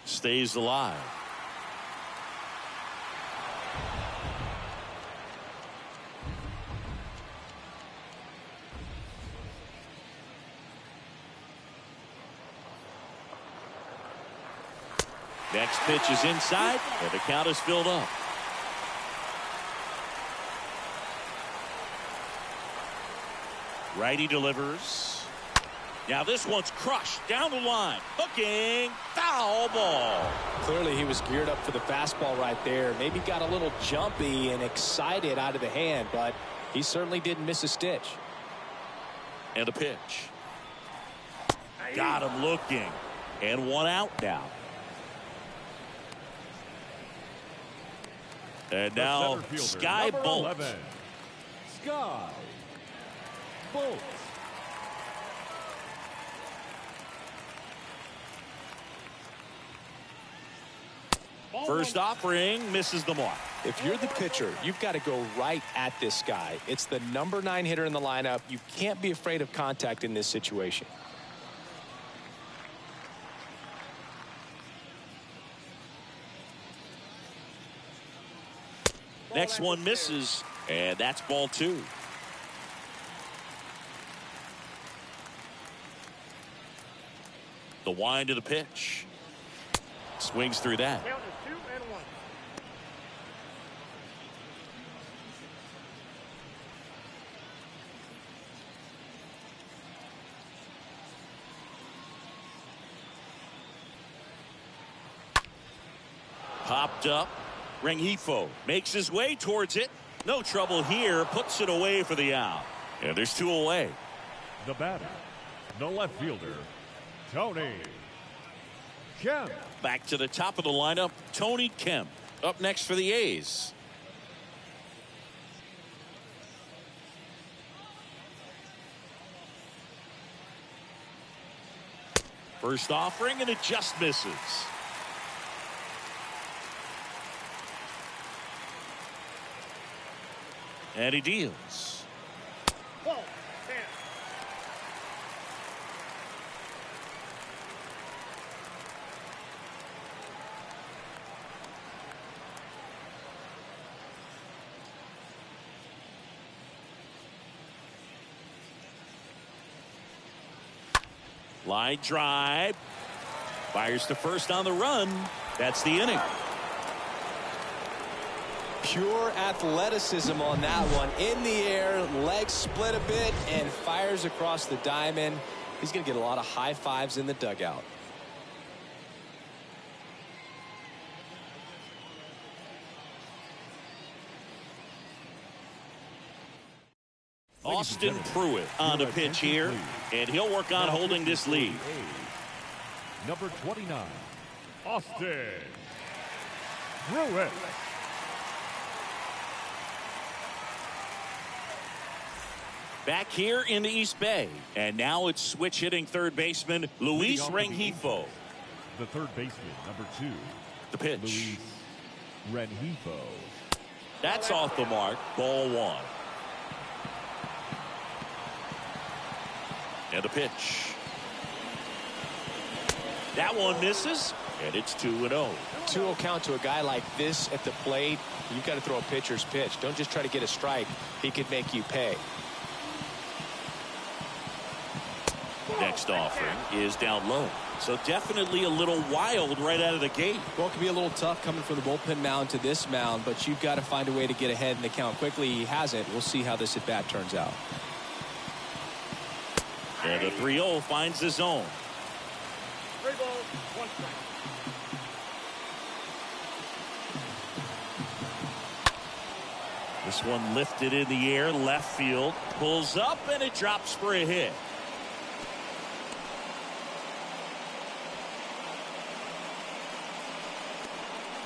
Stays alive. Next pitch is inside, and the count is filled up. Righty delivers. Now this one's crushed down the line. Hooking, foul ball. Clearly he was geared up for the fastball right there. Maybe got a little jumpy and excited out of the hand, but he certainly didn't miss a stitch. And a pitch. Got him looking. And one out now. And now Sky Bolt. Sky Bolt. First offering misses the mark. If you're the pitcher, you've got to go right at this guy. It's the number 9 hitter in the lineup. You can't be afraid of contact in this situation. Next one misses, and that's ball 2. The wind of the pitch. Swings through that. Count is 2-1. Popped up. Rengifo makes his way towards it. No trouble here. Puts it away for the out. And there's 2 away. The batter, the left fielder, Tony Kemp. Back to the top of the lineup, Tony Kemp. Up next for the A's. First offering, and it just misses. And he deals. Ball, 10. Line drive. Fires to first on the run. That's the inning. Pure athleticism on that one. In the air, legs split a bit, and fires across the diamond. He's going to get a lot of high fives in the dugout. Austin Pruitt on the pitch here, and he'll work on holding this lead. Number 29, Austin Pruitt. Back here in the East Bay, and now it's switch hitting third baseman Luis Rengifo. The third baseman, number 2, The pitch. Luis Rengifo. That's off the mark. Ball 1. And the pitch. That one misses, and it's 2-0. 2-0 count to a guy like this at the plate. You've got to throw a pitcher's pitch. Don't just try to get a strike. He could make you pay. Next offering is down low. So definitely a little wild right out of the gate. Well, it can be a little tough coming from the bullpen mound to this mound, but you've got to find a way to get ahead in the count quickly. He hasn't. We'll see how this at-bat turns out. And the 3-0 finds the zone. 3 balls, 1 strike. This one lifted in the air, left field, pulls up, and it drops for a hit.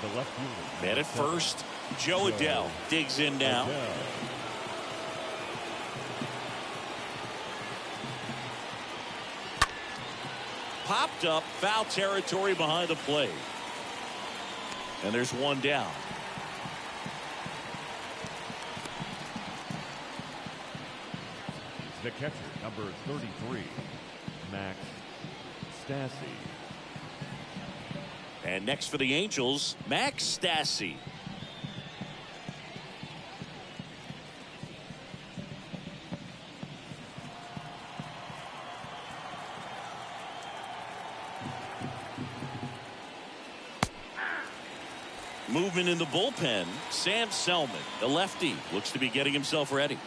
The left fielder. Man at first, Joe Adell digs in now. Popped up, foul territory behind the plate. And there's one down. The catcher, number 33, Max Stassi. And next for the Angels, Max Stassi. Movement in the bullpen, Sam Selman, the lefty, looks to be getting himself ready.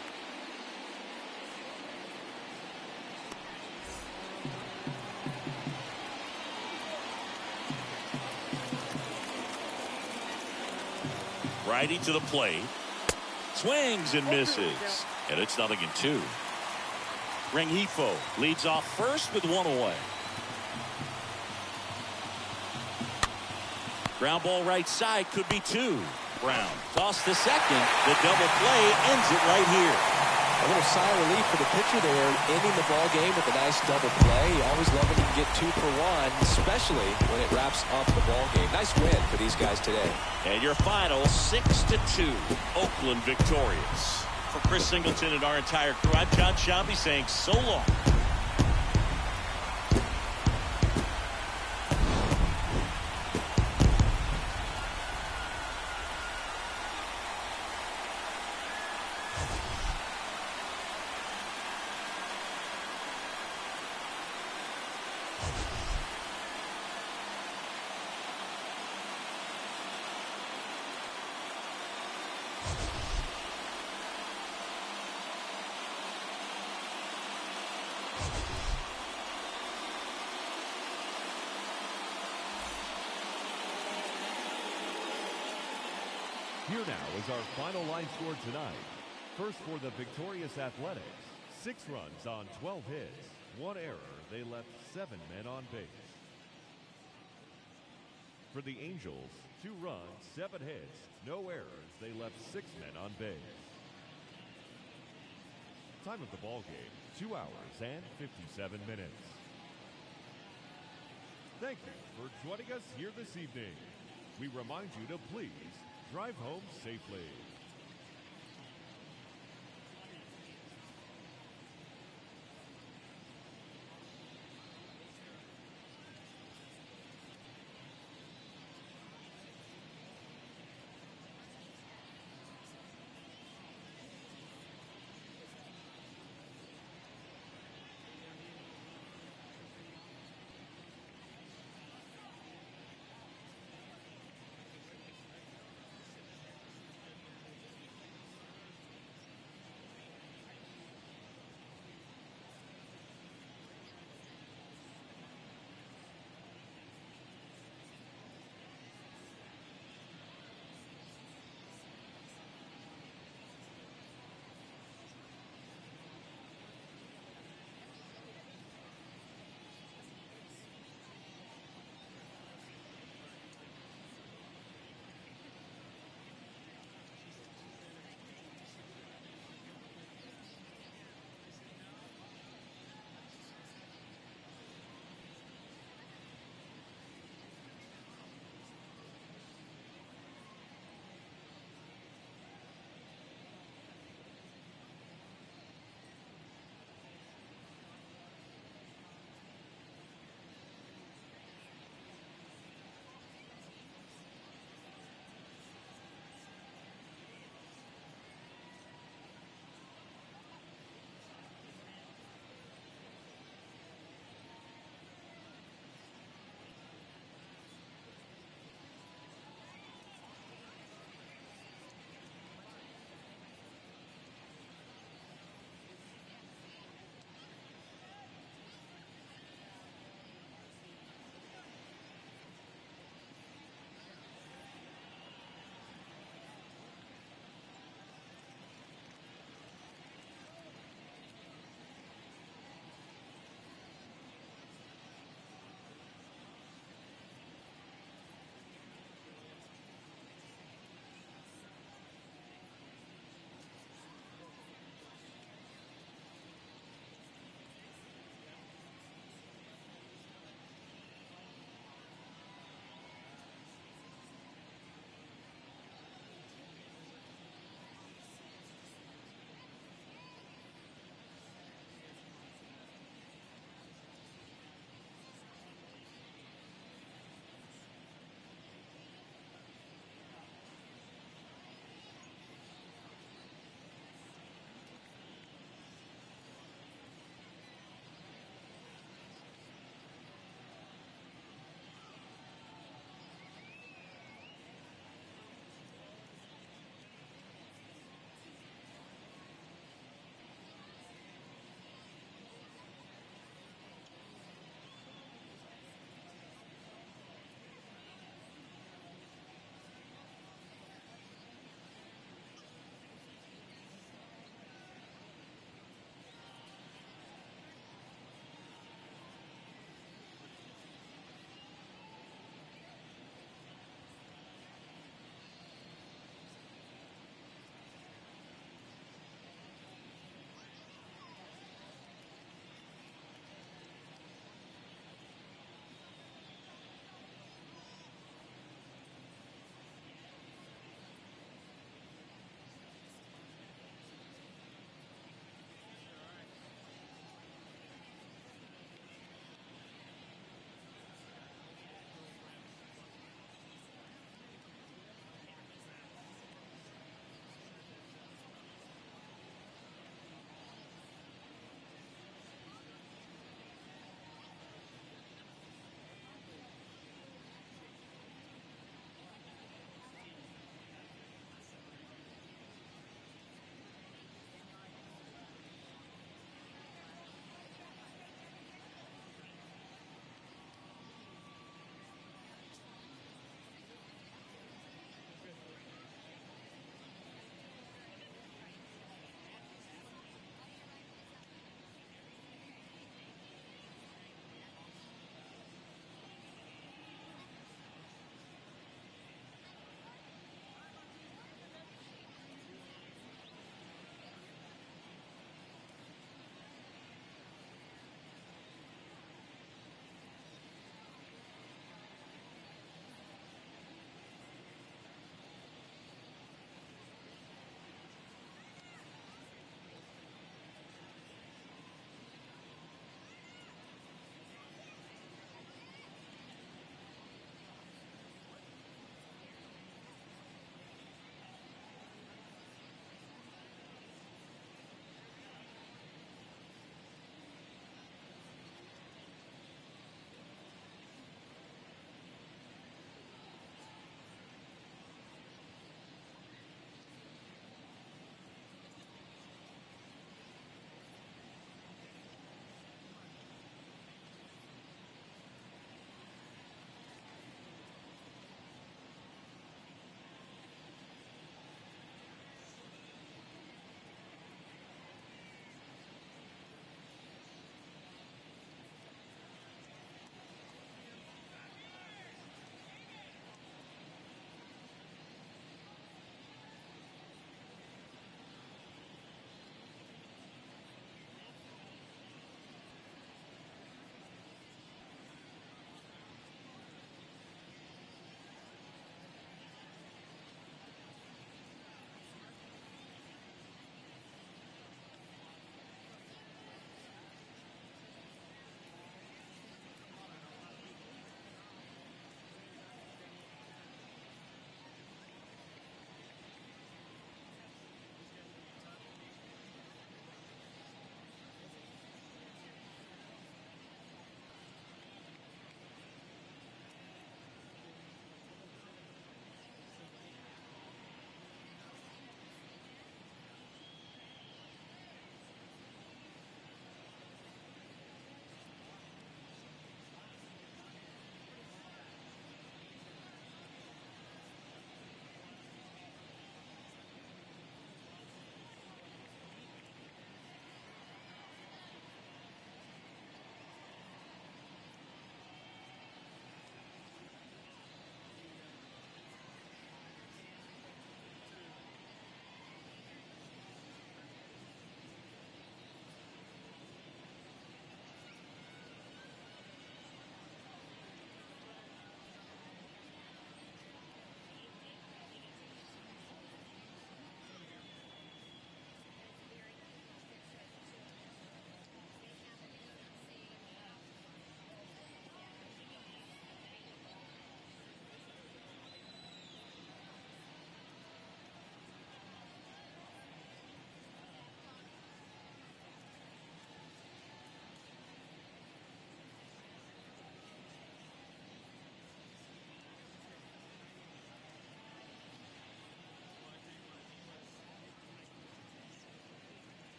Righty to the plate. Swings and misses. And it's 0-2. Rengifo leads off first with 1 away. Ground ball right side, could be 2. Brown toss to second. The double play ends it right here. A little sigh of relief for the pitcher there, ending the ball game with a nice double play. You always love when you can get 2 for 1, especially when it wraps up the ball game. Nice win for these guys today. And your final 6-2. Oakland victorious. For Chris Singleton and our entire crew, I'm John Shambi saying so long. Here now is our final line score tonight. First for the victorious Athletics, 6 runs on 12 hits, 1 error. They left 7 men on base. For the Angels, 2 runs, 7 hits, no errors. They left 6 men on base. Time of the ball game, 2 hours and 57 minutes. Thank you for joining us here this evening. We remind you to please drive home safely.